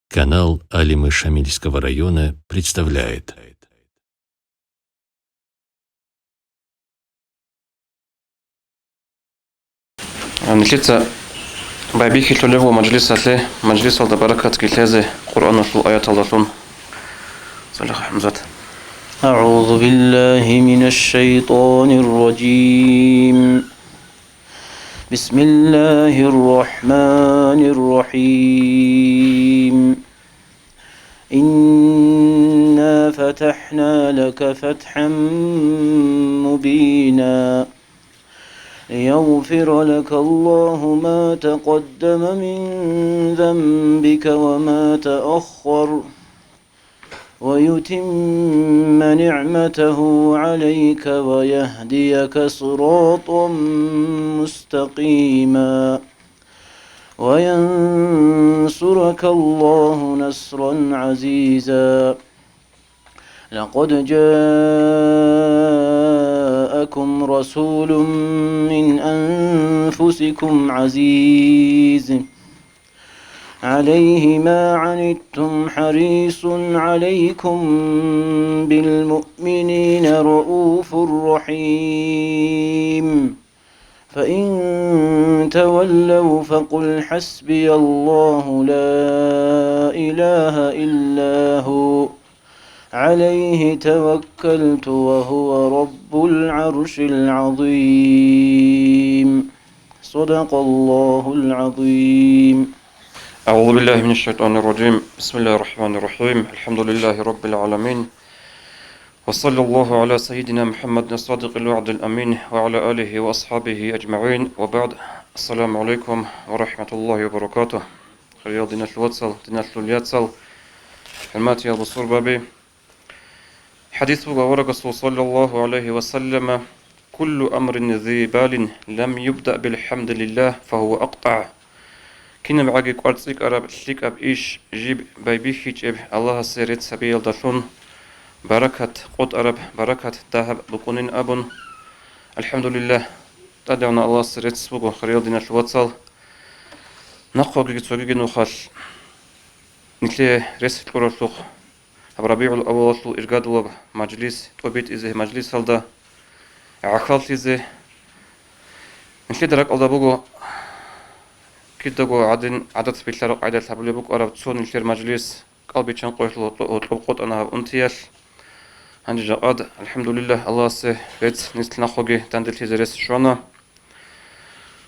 Канал Алимы Шамильского района представляет. نلتقي بابيك تلوه ومجلس له مجلس الله بركة كتازه قرآن الآيات الله صلى حمزة. أعوذ بالله من الشيطان الرجيم. بسم الله الرحمن الرحيم. إنا فتحنا لك فتحا مبينا ليغفر لك الله ما تقدم من ذنبك وما تأخر ويتم نعمته عليك ويهديك صراطا مستقيما وينصرك الله نصرا عزيزا. لقد جاءكم رسول من أنفسكم عزيز عليه ما عنتم حريص عليكم بالمؤمنين رؤوف رحيم. فإن تولوا فقل حسبي الله لا إله إلا هو عليه توكلت وهو رب العرش العظيم. صدق الله العظيم. أعوذ بالله من الشيطان الرجيم. بسم الله الرحمن الرحيم. الحمد لله رب العالمين، وصلى الله على سيدنا محمد الصادق الوعد الأمين وعلى آله وأصحابه أجمعين، وبعد. السلام عليكم ورحمة الله وبركاته. خيال دينا الواتسل دينا الياتسل حلماتي البصور بابي. حديث ورق صلى الله عليه وسلم: كل أمر ذي بال لم يبدأ بالحمد لله فهو أقطع. كنا معاقي قوارتسيك أراب شليك أب إيش جيب بايبيخيج إب الله سيريت سبيل داشون بركة قد أراب بركة دهب بقونين أبن. الحمد لله تدعونا الله سيريت سبوغو خريال دينا الواتسال نقوغي تسوغي نوخال نتلي رسل قرارلوغ ربيع الأول إرقاد الله مجلس توبيت إزه مجلس هلدا عخالت إزه نتلي درك الله بوغو كدغو عدد بيتلار قاعدة تحبلي بوك أراب تسون الخير مجلس قلبي كان قويت لطلقوت أنا أنتيال عندي جاءد. الحمد لله الله سي بيت نستل نخوغي تندل تيزرس شوانا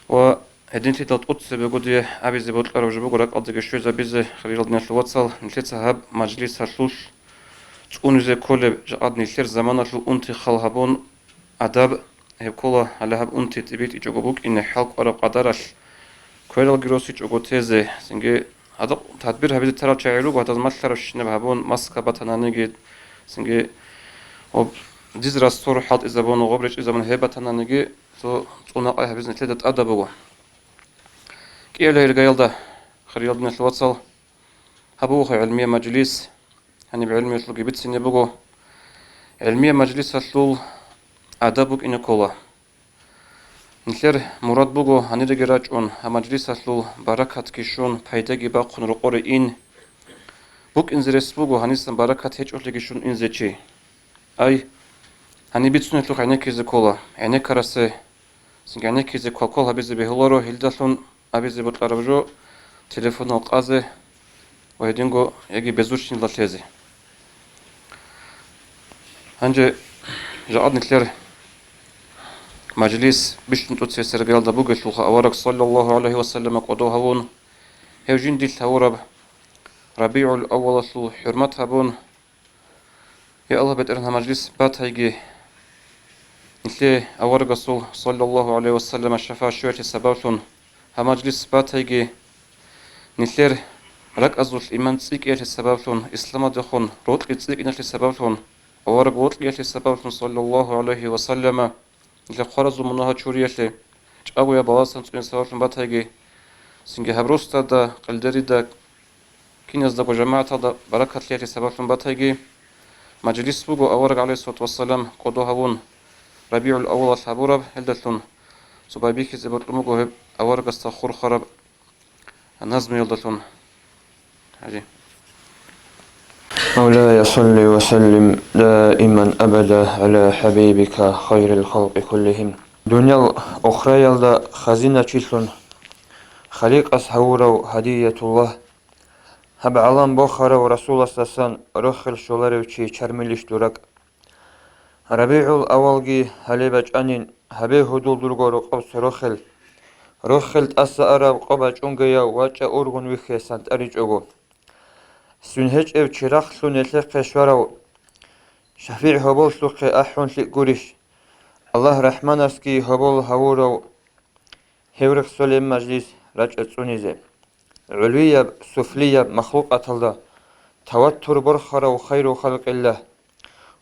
و هدينتي تلطقوت بيقودي أبي زي بوتلار وجبوك راك أدغي شويزا بيزي خليل دينا الواتسال نتلي تهاب مجلس هرسوش تكون زي كل جاءد نتلير زمانا لو أنتي خالهابون أداب هب كولا على هب أنتي تبيت إجوغوك إن حلق أراب قدرش كويل الجروسي جوتيزه سنجي هذا تدبير هبيد ترى تعيلو وهذا المثل رشنا بهبون ماسكة بتنا نيجي سنجي و ديز راستور حاط إذا بون وغبرش إذا من هبة تنا نيجي تو صناعة هبيز نتلدت أدبوا كي له الجيل ده خريج من الواتسال هبوه علمية مجلس يعني بعلمية تلقي بيت سنة بقو علمية مجلس هالطول أدبوك إن كولا نتلر مراد بوغو هنيدگی راجعون همجلس هلو برکت کشون پیداگی باقون رقور این بوك انزرس بوغو هنیسن برکت هیچ اولگیشون انزچی ای هنی بیتسون هلو عینه کیزی کولا عینه کرسه سنگ عینه کیزی کول هبیزی بهولارو هیلدالون هبیزی بوتلارو تلفون القازه و هدینگو یکی بزوشین لاتیزی هنجه جاءد نتلر مجلس بيش نتوتسي سرقال دبوغ الشلخة أورك صلى الله عليه وسلم قدوها بون هيوجين ديل تورب ربيع الأول شلو حرمتها بون يا الله بترنها مجلس بات هيجي نتلي أورك صلى الله عليه وسلم الشفاء شوية سباوتون ها مجلس بات هيجي نتلير رك أزول إيمان تسيك إيش سباوتون إسلام دخون روتلي تسيك إيش سباوتون أورك روتلي إيش سباوتون صلى الله عليه وسلم إذا خرجوا منها شورية أو يا بواسطة إن سوالف باتهجي سنجي هبروستا دا قلدري دا كينيز دا جماعة دا بركة ليتي سوالف باتهجي مجلس بوغو أورق عليه الصلاة والسلام قدوها ون ربيع الأول الحبورب هلدتلون سبابيكي زبط الموغو هب أورق استخور خرب النظم يلدتلون هجي مولاي صل وسلم دائما أبدا على حبيبك خير الخلق كلهم. دنيا أخرى يلدا خزينة تشلون خليق أصحورو هدية الله هب علام بخارا ورسول سسان رخل شولاريوچي چرمليش دورك ربيع الأولجي هلبج أنين هبه هدول درغورو قبس رخل تأسى أراب قبج أنجيا واجا أورغن ويخي سانت أريج أغو سنهج اف چراخ سنه لقه شوارو شفيع هبول سلقه أحون لقوريش الله رحمن اسكي هبول هورو هورخ سوليم مجلس رجع تسونيزي علوية سفلية مخلوق أتلدا توتر برخرة وخير خلق الله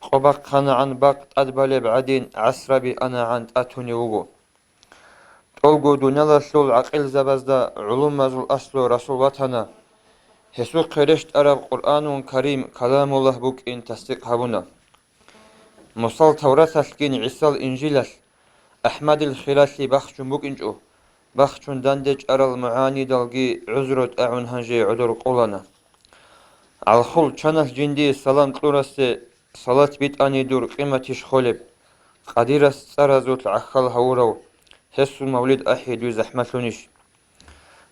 قبق قنعن باق أدبالي بعدين عسربي أنا عن أتوني وغو تولغو دونيلا سلول عقل زبازدا علوم مزل أصل رسول وطنا هسو قرشت أرب قرآن كريم كلام الله بوك إن تصديق هبونا مصال توراة الكين عيسى الإنجيل أحمد الخلاسي بخشن بوك إنجو بخشن داندج أرى المعاني دلقي عذرت أعون هنجي عذر قولنا على خل چانس جندي سلام تلورسي صلاة بيت أني دور قيمتش خولب قديرس سرزوت عخل هورو هسو المولد أحيد وزحمتونيش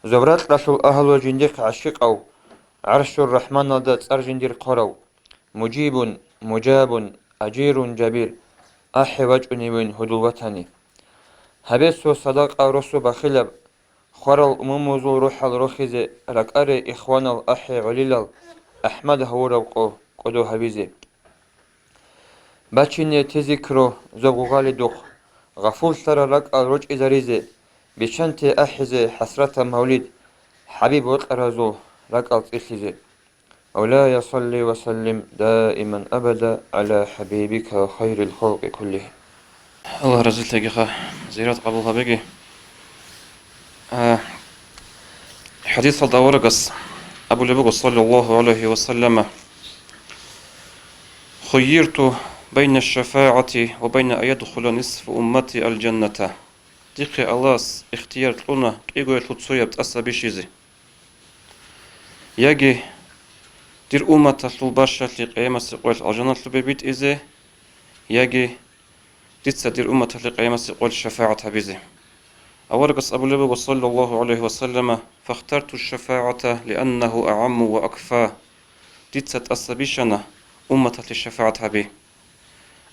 زبرات رسول أهل وجندق عشق أو عرش الرحمن لدى ترجندير قرو مجيب مجاب أجير جبير أحي وجعني وين هدو وطني هبسو صداق رسو بخلب خرل مموزو روح الرخيزي ركاري إخوان الأحي عليلال أحمد هورو قدو هبيزي بچيني تذكرو زبغالي دوخ غفول سر رك الرج إزاريزي بشنتي أحزي حسرة مولد حبيب وطرزو رك الإخيزي مولاي صل وسلم دائما أبدا على حبيبك خير الخلق كله. الله رزق لك زيارة قبولها بيجي حديث الدورقس أبو لبق صلى الله عليه وسلم خيرت بين الشفاعة وبين أن يدخل نصف أمتي الجنة دقي الله اختيار لنا إيجو يتلتسوية بتأسى بشيزي يجي دير أمة الباشا لقيامة سقوال الجنة لبيت إزي يجي ديتسا دير أمة لقيامة سقوال الشفاعة بيزي أورقص أبو لبق صلى الله عليه وسلم فاخترت الشفاعة لأنه أعم وأكفى ديتسا تأسى بشنا أمة الشفاعة بي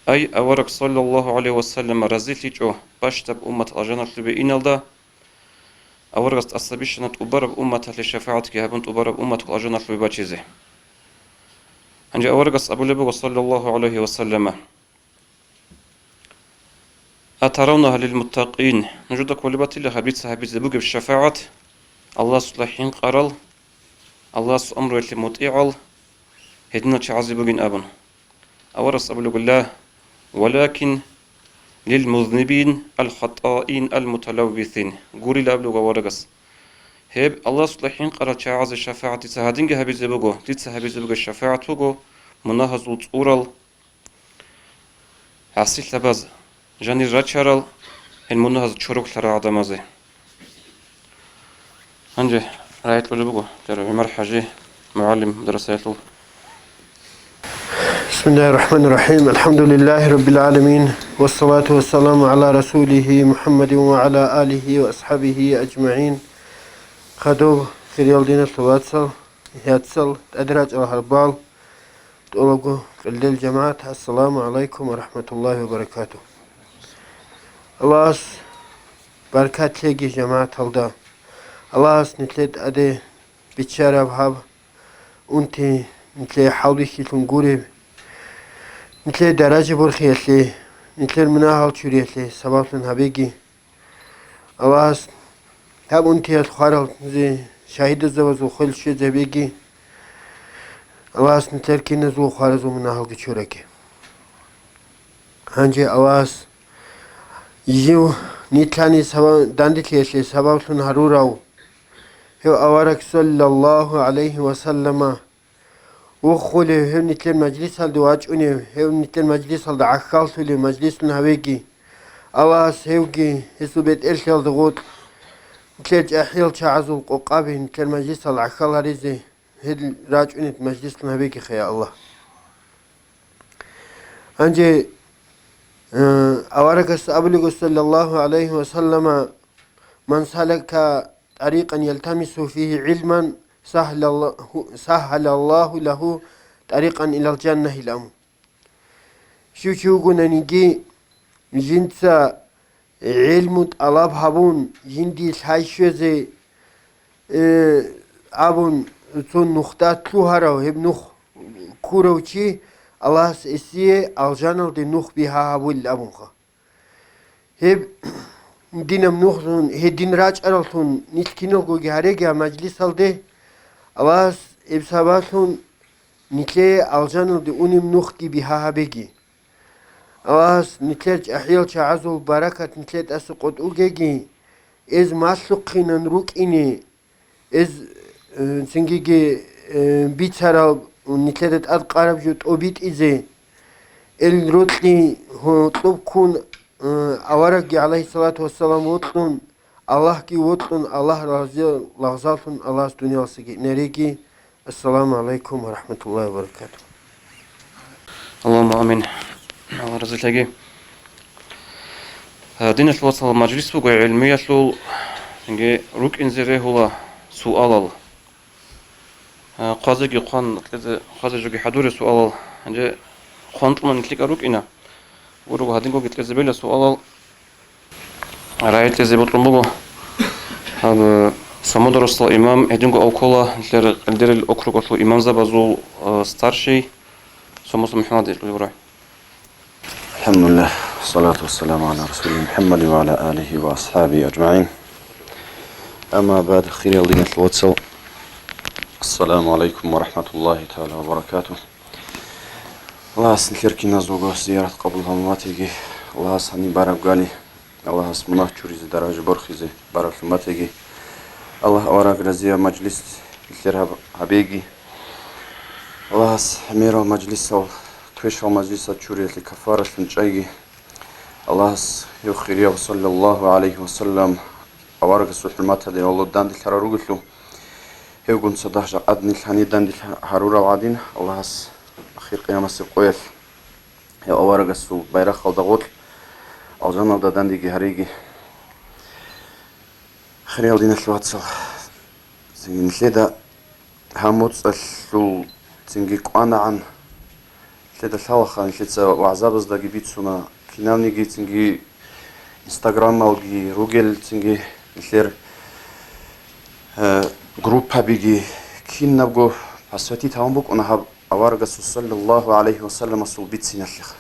أي أورق صلى الله عليه وسلم رزيت لجو باشتب أمة الجنة لبي إنالدا أورقص تأسى بشنا تقبرب أمة الشفاعة كهبن تقبرب أمة الجنة لبي باتشيزي عندي أورقص أبو لبق صلى الله عليه وسلم أترونها للمتقين نجدك ولبات الله حبيت صحابي زبوك بالشفاعة الله صلحين قرل الله أمره اللي مطيعل هدنا تعذب بين أبن أورس أبو الله ولكن للمذنبين الخطائين المتلوثين قولي لأبلغ ورقص هب الله صلحين قرل تعذب الشفاعة سهادين حبيت زبوكو تيت صحابي زبوك الشفاعة توقو مناهز وطورل عسيل لباز جاني راتشارل المناهز تشورك لرا عدمازي عندي رايت له بقى ترى عمر حاجي معلم دراساته. بسم الله الرحمن الرحيم الحمد لله رب العالمين والصلاة والسلام على رسوله محمد وعلى آله وأصحابه أجمعين. خدو في الدين التواصل يتصل أدراج الهربال تقولوا قل الجماعة السلام عليكم ورحمة الله وبركاته. الله بركات لجي جماعة الله الله نتلت أدي بتشارب هاب أنتي نتلي حولي تنقوري نتلي درجة برخيتلي نتلي المناهل تشوريتلي سبب لنها بيجي الله هاب أنتي الخارل زي شهيد الزواج وخل شيء زي بيجي الله نتلي كنا زو خارز ومناهل تشوركي هنجي الله يجيو نتلاني سبب داندتلي سبب لنها روراو هو أورك صلى الله عليه وسلم وخولي هم نتلين مجلس هل دواجوني هم نتلين مجلس هل دعخالتو لي مجلس نهويجي الله سيوجي هسو بيت إلشال دغوت نتلين أحيال شعزو القوقابي نتلين مجلس هل دعخال هريزي هل راجعنت مجلس نبيك خيا الله أنجي أورك أبلغ صلى الله عليه وسلم من سلك طريقا يلتمس فيه علما سهل الله له طريقا إلى الجنة الأم شو قلنا نجي جنسا علم طلب هبون جندي الحيشة أبون تون نختات لوهرو هب نخ كوروشي الله سيسيه الجنة دي نخ بها هبول أبونخا هب دينم نخلون هدين راج أرلتون نتكينو جو جهرجا مجلس هالده الله إبساباتون نتلي الجنة دي أنيم نختي بها هبيجي الله نتلج أحيال شعزو بركة نتلت أسقط أوجي إز مسلقين نروك إني إز سنجي بيتسرا نتلت أذقارب جوت أوبيت إزي الروتلي هو طلب كون أورق عليه الصلاة والسلام وطلون الله كي وطلون الله رازي لغزاتون الله الدنيا سجي نريكي السلام عليكم ورحمة الله وبركاته. اللهم آمين. الله رزقك. دين الوصل المجلس بقى علمية لول إنجي روك إنزره هو سؤال قاضي قان قاضي جوجي حضور سؤال إنجي قانت من تلك روك إنا وروك هادين قوي تلزبيل سؤال رأيت زبط رمبو هذا سمود رسول الإمام هادين قو أوكولا الدير الأكروك أصل إمام زبازول ستارشي سموس محمد يقول الحمد لله والصلاة والسلام على رسول محمد وعلى آله وأصحابه أجمعين. أما بعد خير يلدين الواتساب. السلام عليكم ورحمة الله تعالى وبركاته. الله سنكر كنا زوجة زيارة قبل هماتيجي. الله سني بارك قالي. الله اسمنا شوريز درجة برخيزة بارك هماتيجي. الله أوراق رزية مجلس الكر هبيجي. الله سمير مجلس كيش مجلس شورية الكفارة الفنجايجي. الله يخير صلى الله عليه وسلم أوارق السلمات هذه والله دان دي الحرارة هي قلت صدق جعدني الحني دان دي الحرارة وعدين الله أخير قيام السقويل هي أوارق السو بيرخ وضغط أو زمان دان دي جهريجي خير دين الواتساب زين لذا هموت السو تنجي قانا عن لذا الحوخة لذا وعذاب الزدقي بيتسونا كناوني جي تنجي انستغرام او جي روجل تنجي مثل جروب بيجي كين نبغو بسوتي تامبوك انا هب اوارغ صلى الله عليه وسلم صل بيتسي نشخ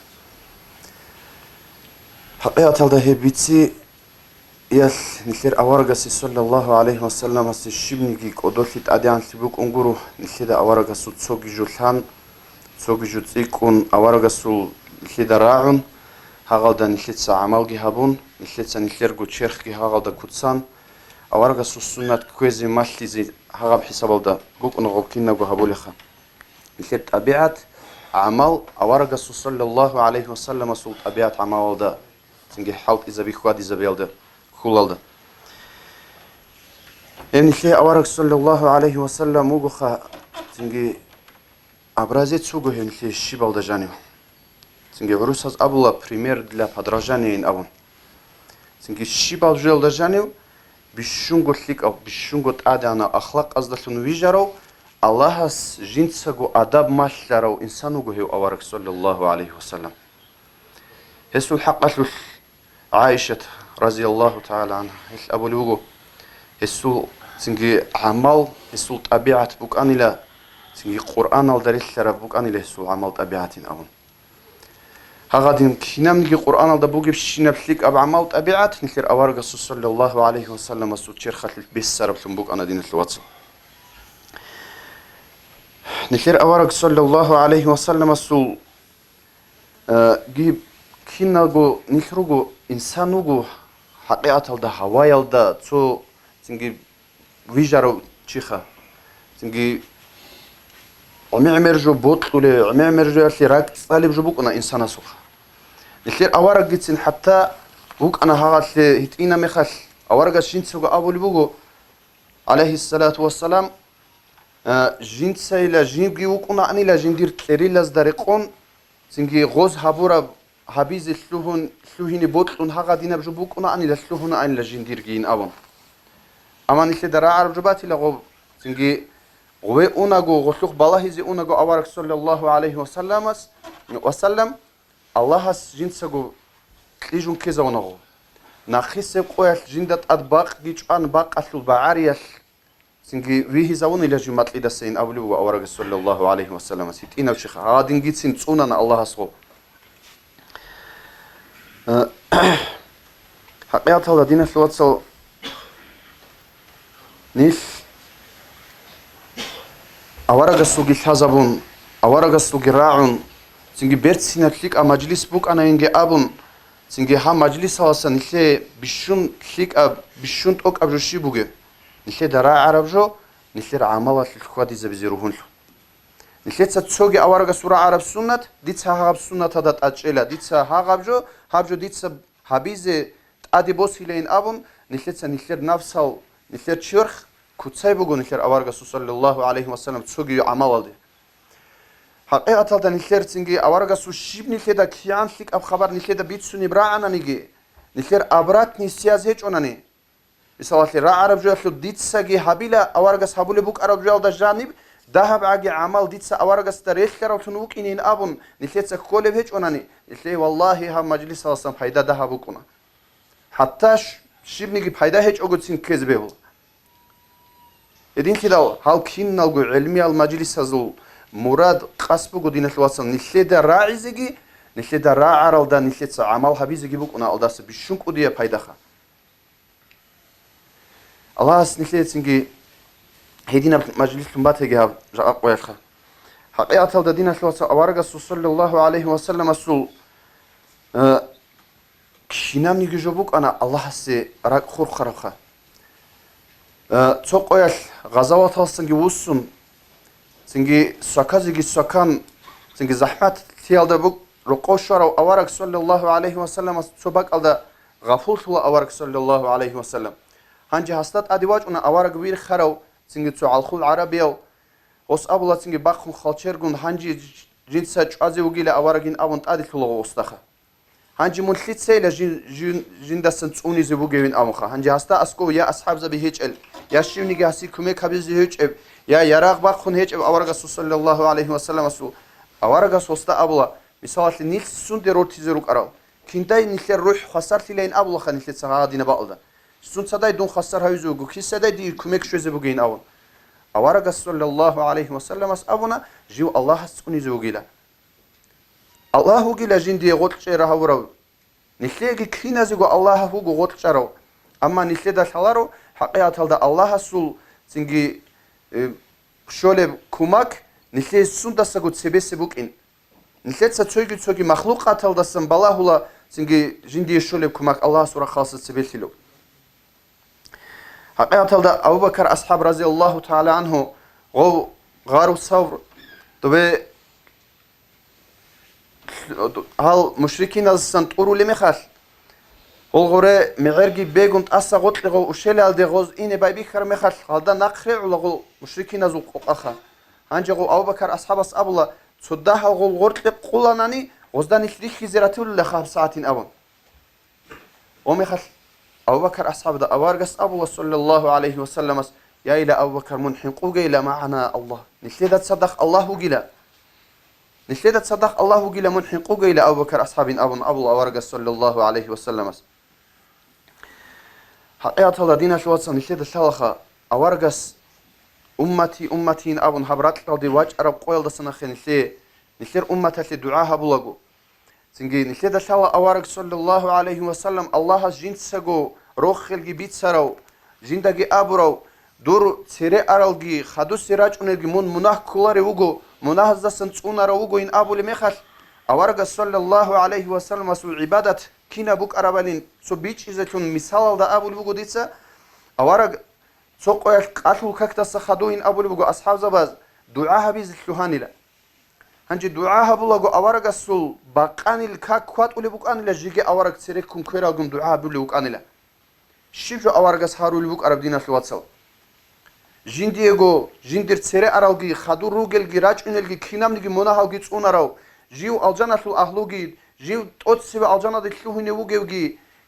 حقيقة هذا هي بيتسي يال مثل اوارغ صلى الله عليه وسلم اس شبني جي قدوشت اديان تبوك انغورو مثل اوارغ صوتسوغي جولان سوغي جوتسيكون اوارغ صل مثل راعون هاغالدا نخلتسا عمالجي هابون نخلتسا نخلرجو تشيرخي هاغالدا كوتسان أوارغا سوسونات كويزي ماشليزي هاغاب حسابالدا جوك نغوكينا جو هابوليخا نخلت أبيعات عمال أوارغا صلى الله عليه وسلم سولت أبيعات عمالدا تنجي حالت إذا بيخواد إذا بيالدا كولالدا يعني نخلي أوارغ صلى الله عليه وسلم موغوخا تنجي أبرازيت سوغو هي نخلي الشيبالدا جانيو تنجي عروس هز أبولا بريمير دلا بدراجاني إن أبون تنجي الشيبال جل دجانيو بيشونغو تليك أو بيشونغو تأدانا أخلاق أزدلون ويجارو الله هس جنسكو أداب ماشلارو إنسانو هيو أوارك صلى الله عليه وسلم هسو الحق عائشة رضي الله تعالى عنها هس أبو لوغو هسو تنجي عمال هسو طبيعة بوك أني لا تنجي قرآن الدليل لرا بوك أني لا هسو عمال طبيعتين أبون هاغادين كينام نجي قرآن دا بوجي بشينا بليك أب عمال طبيعات نخير أوارق صلى الله عليه وسلم سو تشير خلف بيس سرب ثمبوك أنا دين الواتس نخير أوارق صلى الله عليه وسلم سو جيب كينا جو نخرجو إنسانو جو حقيقة دا هوايل دا تو تنجي ويجارو تشيخا تنجي عمير جو بوطلو عمير جو اللي راك طالب جو بوك أنا إنسان سوخ نخير أوارق جتسن حتى بوك أنا هاغات اللي هتقينا مخال أوارق الشين سوغ أبو لبوغو عليه الصلاة والسلام жинцайла жинги укуна анила жиндир тлерилас дареқон цинги гоз хабура хабизи слухини ботлун хагадина жубукуна анила слухуна анила жиндиргин авон аман исле дара араб жубатила го цинги гове унаго гослух балахизи унаго аварак саллаллаху алейхи вассалам аллахас жинцаго тлижун кезаонаго нахисе qoyal жиндат адбақ гичан бақасул баариял цинги вихи завон ила жумат лидасин авлу аварак саллаллаху алейхи вассалам ситина шиха адин гицин цунана аллахасго хақияталда дина слуатсал ниш аварагасуги хазабун аварагасуги раун цинги бертсинатлик а маджлис бук анаинге абун цинги ха маджлис аласан ниле бишун лик аб бишун ток абжуши буге ниле дара арабжо ниле амала лхвади забзирухун ниле цоги аварагасура араб суннат дица хагаб суннат адат ачела дица хагабжо хабжо дица хабизе адибос хилейн абун ниле нафсал ниле чирх куцай бугун ниле аварагасу саллаллаху алейхи вассалам цоги амалалди حقيقة نخير تنجي أورجا سوشيب نخير دا كيان لك أب خبر نخير دا بيت سوني براعنا نيجي نخير أبرات نسياز هيج أناني مثلا را عرب جو خلود ديت ساجي حبيلا أورجا سحبولي بوك عرب جو دا جانب ذهب عاجي عمل ديت سا أورجا ستريخ كرا وتنوك إنين أبون نخير تكولي هيج أناني نخير والله هم مجلس هالسام فايدة ذهبوا كنا حتى شيب نيجي فايدة هيج أقول سين كذبه يدين كده هال كين نلقو علمي المجلس هذول مراد قصبو دين الوصل نشيد راعيزجي نشيد راعرل دا نشيد عمل حبيزجي بوك أنا أقدر بشونك وديه بايدخا الله نشيد سنجي هدينا مجلس مبات هجها جاء قويخا حقيقة هذا دين الوصل أورجا صلى الله عليه وسلم السول كشينام نيجي جبوك أنا الله سي راك خور خرخا تسوق قويخ غزوات هالسنجي وسون سنجي سكازيجي سكان سنجي زحمات تيالدا بوك رقوشارو أوارك صلى الله عليه وسلم سباق على غفول شو أوارك صلى الله عليه وسلم هنجي هستات أديواج أنا أوارك وير خرو سنجي تسو عالخول عربية وس أبولا سنجي باخون خالشيرجون هنجي جنسة عزي وجيلا أواركين أبون تأدي تلو وستخا هنجي منخلت سيلا جن دستن توني زبوجين أمخا هنجي هستا أسكو يا أصحاب زبي هيج ال يا شيوني جاسي كميك هبزي هيج يا يراغ باخون هيج أوارك صلى الله عليه وسلم أسو أوارك صوستا أبولا مثال نيل سون درور تزروك أراو كنتاي نيل روح خسرت لين أبولا خنيل تسعادين بقولدا سون صداي دون خسر هايزوجو كي صداي دي كميك شو زبوجين أول أوارك صلى الله عليه وسلم أس أبونا جو الله سكوني زوجيلا الله جل جندي غوت شيرها ورو نخلي كينا زوجو الله هو غوت شرو أما نخلي ده شلارو حقيقة هذا الله سول سنجي شولب كوماك نخلي سون دستقول سبيس بوكين نخلي تسوي مخلوقات هذا سن بالله هلا سنجي جندي شولب كوماك الله سورة خاصة سبيس له حقيقة هذا أبو بكر أصحاب رضي الله تعالى عنه غاروا الثور تبي هل مشركين السن تقولوا لي مخال والغورة معرجي بيجون تأسى قلت لغو وشيل على غوز إني بايبي خير مخال هذا نقرع ولغو مشركين زوق أخا هنجو أبو بكر أصحاب أصحاب الله صدها غول غرت لقولانني غزدان يشريك زيرتول لخمس ساعات أبون ومخال أبو بكر أصحاب ده أوارجس أبو صلى الله عليه وسلم يا إلى أبو بكر منحق جيلا معنا الله نشيد تصدق الله جيلا نشيد تصدق الله جيلا منحق جيلا أبو بكر أصحاب أبو أوارجس صلى الله عليه وسلم حقيقة الله دينا شو أصلا نشيد الشلخة أوارجس أمتين أبو حبرات القضي واج أرب قويل دسنا خين نشير أمتها الدعاء بلغو سنجي نشيد الشلخة أوارجس صلى الله عليه وسلم الله جنس سجو روح خلقي بيت سرو جندقي أبرو دور سيري أرالجي خدو سيراج أنرجي مناه كولاري وجو مناه زسن تونار وجو إن أبو لمخل أورجا صلى الله عليه وسلم سو عبادة كنا بوك أربالين سو بيتش إذا كن مثال دا أبو لوجو ديتسا أورج سوق قاتلو كاكتس خدو إن أبو لوجو أصحاب زباز دعاها بيز الشهاني لا هنجي دعاها بلوجو أورجا سول باقاني الكاكوات ولي بوك أني لا جيجي أورج سيرك كن كيرا جم دعاها بلوجو أني لا شيفو أورجا سهارو لبوك أرب دينا في واتساب ჟინდიეგო ჟინდირ ცერე არალგი ხადურუგელგი რაჭუნელგი ქინამნიგი მონაჰალგი წუნარავ ჟივ ალჯანათულ აჰლუგი ჟივ ტოცსივ ალჯანადი ხუհინე უგევგი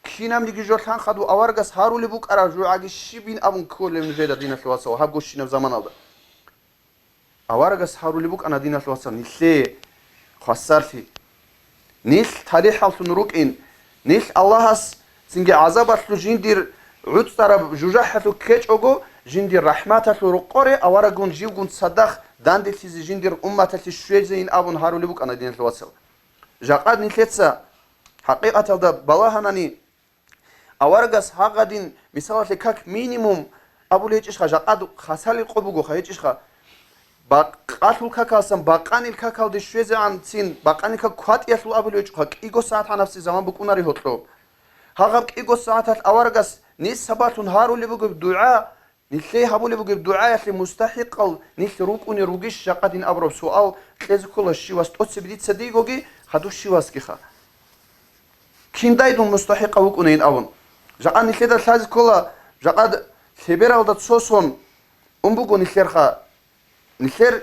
ქინამნიგი ჟორთან ხადუ ავარგას ჰარული ბუკარა ჟუაგი შიბინ ამუნ ქოლემ ჟედა დინასლვასო ჰაბგოშინევ ზამანალდა ავარგას ჰარული ბუკანა დინასლვასო ნილე ხასარფი ნილ თალიხალთუნ რუკინ ნილ ალლაჰას სინგე აზაბათლუ ჟინდირ უცტარა ჟუჟაჰათუ ქეჭოგო ჟინდირ რაჰმათათუ რუყორე ავარაგუნ ჟივგუნ სადახ დანდეთიზი ჟინდირ უმმათათი შვეძეინ აბუნ ჰარული ბუკანა დინასლვასო ჟაყად ნილეცა ჰაყიყათალდა ბალაჰანანი ავარგას ჰაღადინ მისალათე ქაკ მინიმუმ აბული ეჭიშხა ჟაყად ხასალი ყობუგო ხა ეჭიშხა ბაყათულ ქაკალსამ ბაყანილ ქაკალდი შვეზე ან ცინ ბაყანილ ქაკ ქვატიასულ აბული ეჭიხა კიგო საათ ანაფსი ზამან ბუკუნარი ჰოტლო ჰაღაბ კიგო საათათ ავარგას ნის საბათუნ ჰარული ბუგებ დუა ნილე ჰაბული ბუგებ დუა ეხი მუსტაჰიყალ ნის რუკუნი რუგიშ ჟაყადინ აბრობ სუალ ყეზქოლა შივას ტოციბდით ცედიგოგი ხადუ შივას კიხა ქინდაიდუნ მუსტაჰიყა უკუნეინ აბუნ ჟაყან ნილედა ლაზქოლა ჟაყად ლიბერალდა ცოსონ უმბუგო ნილერხა ნილერ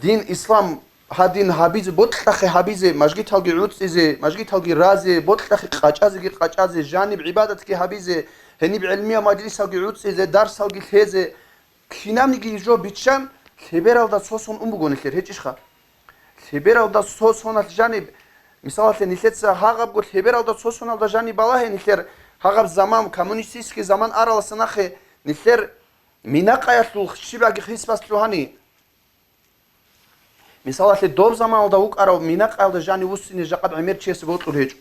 დინ ისლამ ჰადინ ჰაბიზე ბოთლახე ჰაბიზე მაჟგითალგი უწიზე მაჟგითალგი რაზე ბოთლახე ყაჭაზი ყაჭაზე ჟანი იბადათკი ჰაბიზე ჰენი ილმია მაჯლისალგი უწიზე დარსალგი ხეზე ქინამნიგი ჟო ბიჩან ლიბერალდა ცოსონ უმბუგო ნილერ ჰეჭიშხა ლიბერალდა ცოსონალ ჟანი მისალათე ნილეცა ჰაღაბგო ლიბერალდა ცოსონალდა ჟანი ბალაჰე ნილერ ჰაღაბ ზამან კომუნისტისკი ზამან არალსნახე ნილერ მინაყაიასულ შიბაგი ხისპასლუჰანი მისალათე დობ ზამანალდა უკარავ მინაყაილდა ჟანი უსინე ჟაყად ემერჩიეს ვოტურ ჰეჭ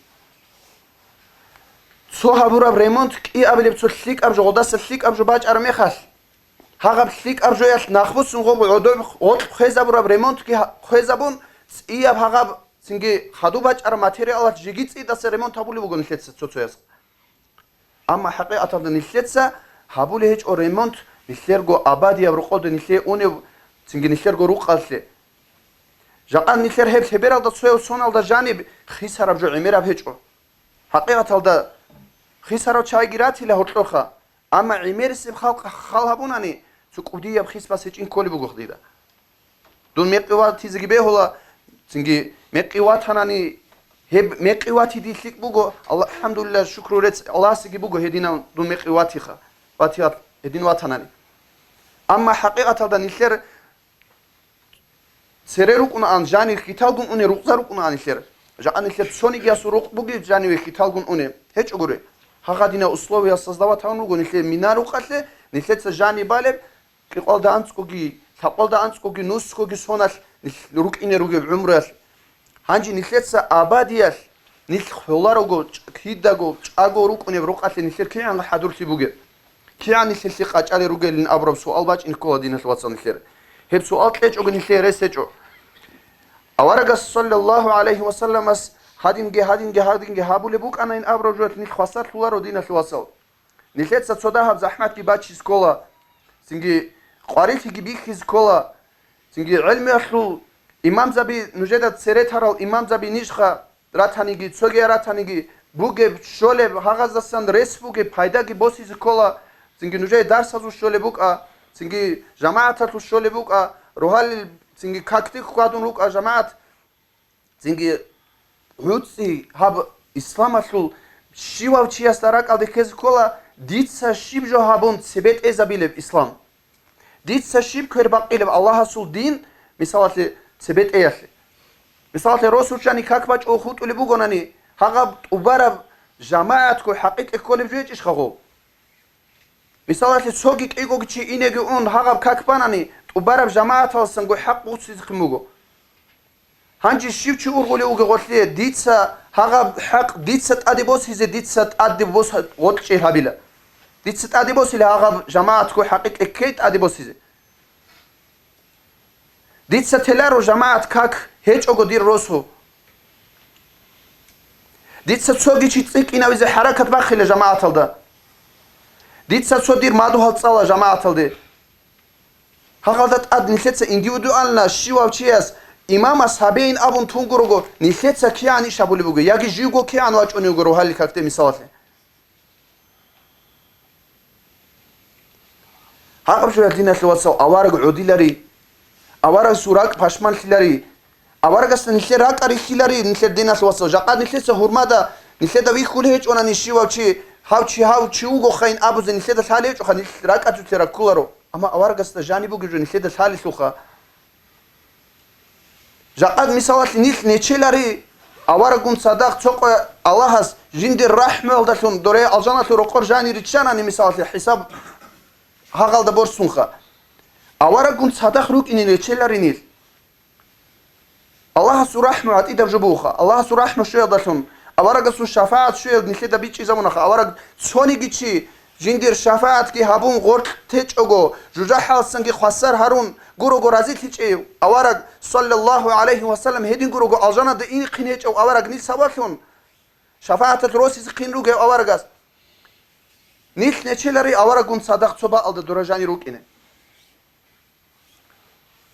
ცოჰაბურა რემონტ კი აბილებ ცო ლიკაბ ჟოდას ლიკაბ ჟო ბაჭარ მეხას ჰაღაბ ლიკაბ ჟოიას ნახბუს უნღობ ოდ ხეზაბურა რემონტ კი ხეზაბუნ ია ჰაღაბ სინგი ხადუ ბაჭარ მატერიალად ჟიგიწი და რემონტაბული უგონ ლეცა ცოცოიას ამა ჰაყიqatan ნილეცა ჰაბული ჰეჭ ო რემონტ ნილერგო აბადია რუყოდ ნილე უნე სინგი ნილერგო რუყალსე ჟაყან ნილერ ჰებს ჰებერალდა ცოევ სონალდა ჟანი ხისარაბ ჟო ემერაბ ჰეჭო ჰაყიqatalda ხისარო ჩაიგირათილა ჰოტლოხა ამა იმერისი ხალხაბუნანი ცუ ყუდია ხისპას ეჭინ ქოლი ბუგხდიდა დუნ მეყივათი ზიგიბე ჰოლა სინგი მეყივათანანი მეყივათი დილიკ ბუგო ალლა ჰამდულილlah შუქრურეც ალასიგი ბუგო ჰედინა დუნ მეყივათი ხა ვათიათ ჰედინ ვათანანი ამა ჰაყიqatalda ნილერ სერერუკუნა ან ჟანი ხითალგუნ უნე რუყზარუკუნა ან ნილერ ჟანი ნილერ სონიგიას რუყ ბუგი ჟანი ხითალგუნ უნე ჰეჭუგურე ჰაღადინა условия создаватан угон ниле минарუყალე ნილეცა ჟანი ბალებ ყიყალდა ანცკოგი საყალდა ანცკოგი ნუსკოგი სონალ რუკინე რუგე უმრალ ჰანჯი ნილეცა აბადიალ ნილ ხოლაროგო ქიდაგო ჭაგო რუკუნე რუყალე ნილერ ქიან ჰადურთი ბუგე ქიან ნილე ყაჭალე რუგელინ აბრობსო ალბაჭინ კოლადინას ვაცან ნილერ ჰებსო ალყეჭოგ ნილერ ესეჭო ავარაგას სალლალლაჰუ ალეიჰი ვასალამას ჰადინგე ჰაბულე ბუკანაინ აბროჯოთ ნილ ხასარ ხულარო დინას ვასალ ნილეცა ცოდაჰაბ ზაჰმატი ბაჩის კოლა სინგი ყარითიგი ბიხის კოლა სინგი ილმი ახლუ იმამზაბი ნუჟედა ცერეთარალ იმამზაბი ნიშხა რათანიგი ცოგი რათანიგი ბუგე შოლე ჰაღაზასან რესბუგე ფაიდაგი ბოსის კოლა სინგი ნუჟე დარსაზუ შოლე ბუკა სინგი ჟამაათათუ შოლე ბუკა როჰალი სინგი ქაქტი ხვადუნ რუკა ჟამაათ სინგი უცი ჰაბ ისლამაშულ შივავჩიას დარაკალდი ქეზკოლა დიცა შიბჟო ჰაბუნ ცებეთ ეზაბილებ ისლამ დიცა შიბ ქერბაყილებ ალლაჰასულ დინ მისალათე ცებეთ ეასე მისალათე როსურჩანი ქაკბაჭ ოხუტული ბუგონანი ჰაღაბ უბარა ჟამაათ ქო ჰაყიqe ქოლებ ჟეჭიშ ხაღო მისალათე ცოგი ყიგოგჩი ინეგი უნ ჰაღაბ ქაკბანანი უბარა ჟამაათალსან გო ჰაყ უცი ხმუგო ჰანჯი შივჩი ურღული უგეღოლე დიცა ჰაღაბ ჰაყ დიცა ტადიბოსიზე დიცა ტადიბოს ღოჭი ჰაბილა დიცა ტადიბოსილე ჰაღაბ ჟამაათ ქო ჰაყიqe ქეთ ტადიბოსიზე დიცა თელარო ჟამაათ ქაკ ჰეჭოგო დირ როსო დიცა ცოგიჩი წიკინავიზე ჰარაკათ ბახილე ჟამაათალდა დიცა ცოდირ მადუჰალ წალა ჟამაათალდე ჰაღალდა ტად ნილეცა ინდივიდუალნა შივავჩიას იმამა საბეინ აბუნ თუნგუროგო ნილეცა ქიანი შაბული ბუგე იაგი ჟიგო ქიანი ვაჭონი უგო როჰალი ქაქტე მისალათე Haqabshura dinasli watsau awarag udilari awarag surak pashman hilari awargas nisle rakari hilari nisle dinasli watsau jaqad nisle sa hurmada nisle da vikul hech ona nishiwchi hauchi ugo khain abuze nisle da sale chu khan rakatu tera kularo ama awargas da janibu gju nisle da sale suxa jaqad misalat nis nechelari awaragun sadaq çoqo Allahas jindir rahme oldasun dore aljanatu roqor jani richana ni misalat hisab haqalda borsunxa awaragun sadaq rukini nechelari nil Allah surahme at idab jubuxa Allah surahme şu oldasun awaraga su şafaat şu nisle da biçi zamunaxa awarag soni giçi jindir şafaat ki habun gort teçogo jujahal sangi khasar harun guru gorazi tiçe awarag sallallahu aleyhi ve sellem hedin guru go aljana da in qineç awarag ni sabasun şafaat rosis qinruge awaragas nil neçeleri awaragun sadaq çoba aldı durajani rukine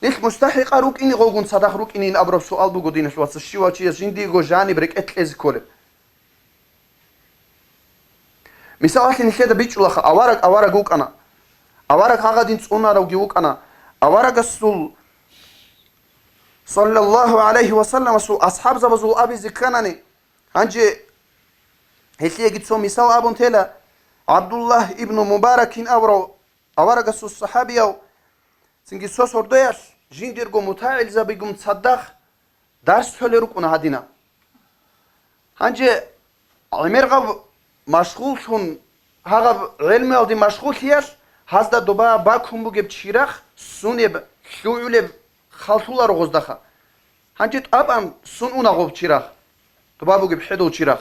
nil mustahiqa rukini gogun sadaq rukinin abrab sual bu godine şuatsı şivaçi jindi go jani brek etlez kole Misal nisle da biçulaxa awarag ukana awarag hagadin tsuna gi ukana awarag sul sallallahu aleyhi ve sellem sul ashab zabazul abi zikanani hanci hesiye gitso misal abun tela Abdullah ibn Mubarakin avro awarag sul sahabiyav singi sos ordoyas jindir go mutail zabigum saddaq ders söyleruk una hadina hanci Ömer gav مشغول شون هاغا علم الدي مشغول هيش هازدا دوبا باكم بوجب تشيرخ سونيب شويلب خالتولار غوزدخا هانجيت ابان سون اونا غوب تشيرخ دوبا بوجب حدو تشيرخ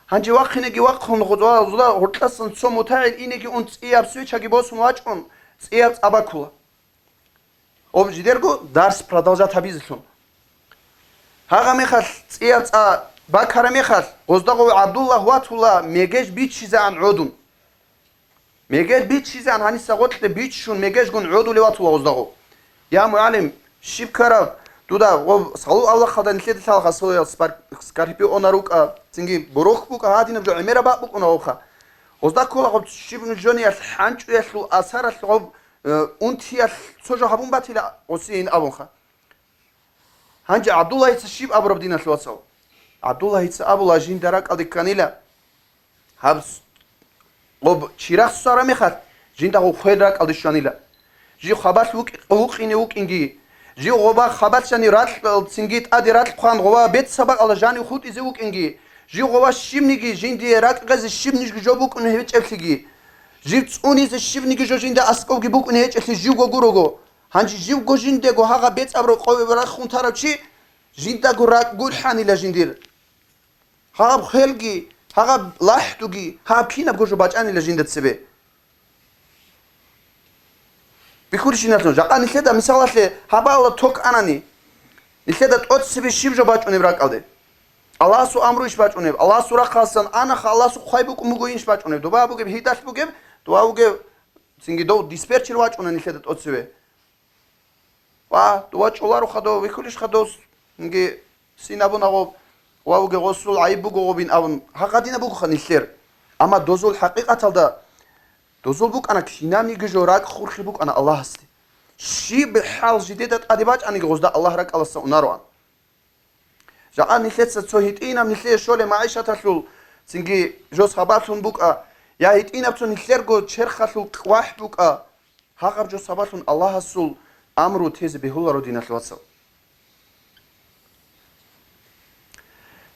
هانجي واخينيغي واخون غوزوا زولا هورتلاسن سو موتايل اينيغي اون تياب سويچاغي بوسун واچون تياب абакула обжидерго дарс продолжать обязательно هاغا мехал тиاب Bakara mexal qozdaqo Abdullah watula megesh bit chizan udun megesh bit chizan hani sagotle bit shun megesh gun udul watula qozdaqo ya muallim shibkara tuda o salu Allah khadan led sal khaso skarpi onaruka tingi borokh bu hadina jo emera ba bu onaruka qozdaqo qob shibnu joni as hanchu yaslu asara qob untiya sojo habun batila osin abunha hanji Abdullah is shib abrabdina swatsaw Abdullah hiç abula jindarak aldı kanila. Habs. Ob çirak sara mekhat. Jinda o khedrak aldı şanila. Ji khabat uk ingi. Ji goba khabat şani rat singit adirat khan goba bet sabak aldı jani khud izi uk ingi. Ji goba shimnigi jindi rak gaz shimnigi jobuk un hevet efligi. Ji tsuni ze shimnigi jojinda askov gi buk un hevet efligi ji go gurogo. Hanji ji go jinde go haga bet abro qoy rak khun tarabchi jinda go rak gul hanila jindir. Hab khelgi, hab lahtugi, hab kina gojo bachani la jindat sebe. Bikuri shinatno, jaqa nisleda misalasle haba Allah tok anani. Nisleda tot sebe shibjo bachuni brak alde. Allah su amru ish bachuni, Allah su rakhasan ana Allah su khaybu kumugo ish bachuni. Doba buge hidash buge, doba buge singi do dispercher bachuni nisleda tot sebe. Wa doba cholaru khado, bikulish khados ngi sinabuna go واوجه غسل عيب بوجوبين أو هقدينا بوجو خنيسير أما دوزول حقيقة هذا دوزول بوك أنا كشينامي جوراك خورخي بوك أنا الله هستي شيء بحال جديدة أديبات أنا جوزدا الله رك الله سوناروان جاء نسيت سوهيتينا نسيت شول معيشة تشول سنجي جوز خبرتون بوك يا هيتينا بتون نسير جو شرخة واحد بوك هقب جوز خبرتون الله هسول أمرو تيز بهول رودينا الواتساب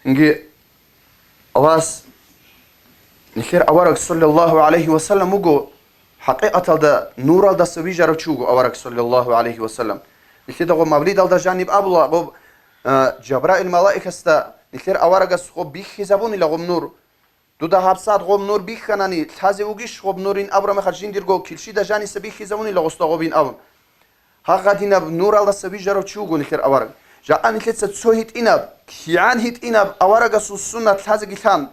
Ngi awas nikher awarak sallallahu aleyhi ve sellem ugo haqiqat da nur alda sawijara chugo awarak sallallahu aleyhi ve sellem nikher da mavlid alda janib abla go jabrail malaikasta nikher awarak go bih hizabun ila gom nur duda habsat gom nur bih kanani taze ugish gom nurin abram kharjindir go kilshi da jani sabih hizabun ila gosta gobin abun haqadina nur alda sawijara chugo nikher awarak جاء نخلص تسويت إناب كيان هيت إناب أورق السنة تازج كان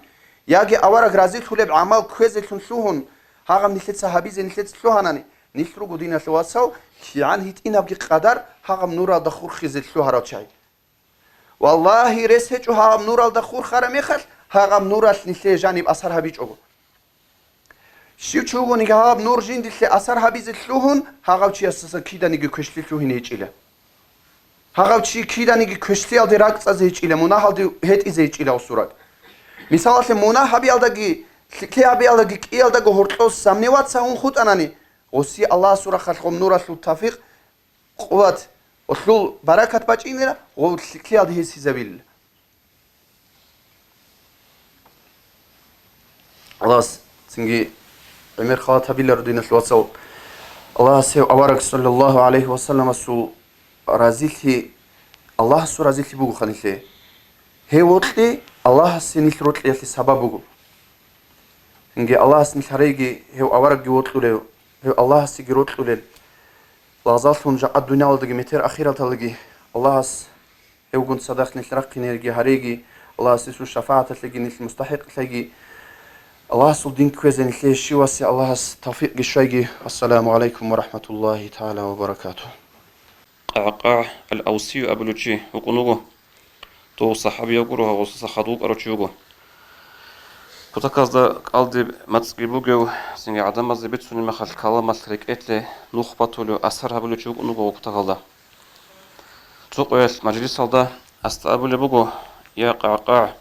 ياجي أورق رازيل خلب عمل كويس تنشوهن هاغم نخلص هابيز نخلص شوهناني نخلو قدينا شواسو كيان هيت إناب قدر هاغم نورا دخور خزل شوهرا شيء والله رسهج هاغم نورا دخور خرم يخل هاغم نورا نخلص جانب أثر هابيج أبو شيو تشوغون يهاب نور جين دي أثر هابيز تلوهن هاغاو تشي أساسا كيدا نيجي كشتي تلوهن يجيله هاغاو تشي كيدا نيجي كشتي أو دراك أزي يجيله منا هالدي هت إزي يجيله وصورات مثال منا هابي ألداجي كي هابي ألداجي كي ألداجو هرتلوس سامنيوات ساون خود أناني وسي الله سورة خلقهم نور أسلو التوفيق قوات أسلو بركة باجينيرا وكي ألدي هسي زبيل الله سنجي أمير خاطبي لردين الواتساب الله سيو أبارك صلى الله عليه وسلم سو رازيلي الله سو رازيلي بوغو خليلي هي وطلي الله سنيل روتلي في سببوغو إنجي الله سنيل هريجي هو أبارك جوتلو له هو الله سيجي روتلو له لازالتون جاء الدنيا ولدقي متر أخيرا تلقي الله هو قنت صدق نيل رقي نيرجي هريجي الله سيسو شفاعة تلقي نيل مستحق تلقي الله سلدين كويزن ليش واسي الله توفيق جشيجي السلام عليكم ورحمة الله تعالى وبركاته. قعقاع الأوسي أبلوتشي وقنوغو تو صحابي يقولوا وصحادوك أرتشيوغو بتكاز قلدي متسقيبوغو سنجي عدم زبيت سوني مخال كلام مسرك إتلي نخبطولو أثر هبلوتشي وقنوغو بتغلدا توقيل مجلس هذا أستقبلوغو يا قعقاع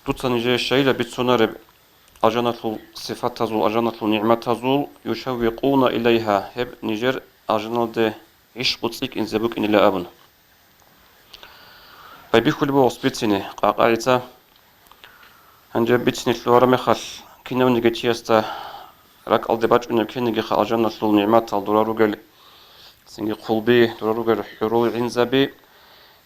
توتسنجي شيء بتسونر أجنة صفات تزول أجنة نعمة تزول يشوقون إليها هب نيجر أجنة ده إيش قصيك إن زبوك إن لا أبن بيبيخو لبو أصبتيني قاقاريتا هنجا بيتني تلورا مخال كنا ونجتي يستا راك ألدباج أنه كنجي خا أجنة نعمة تدورارو قل سنجي قلبي دورارو قل حرو عنزبي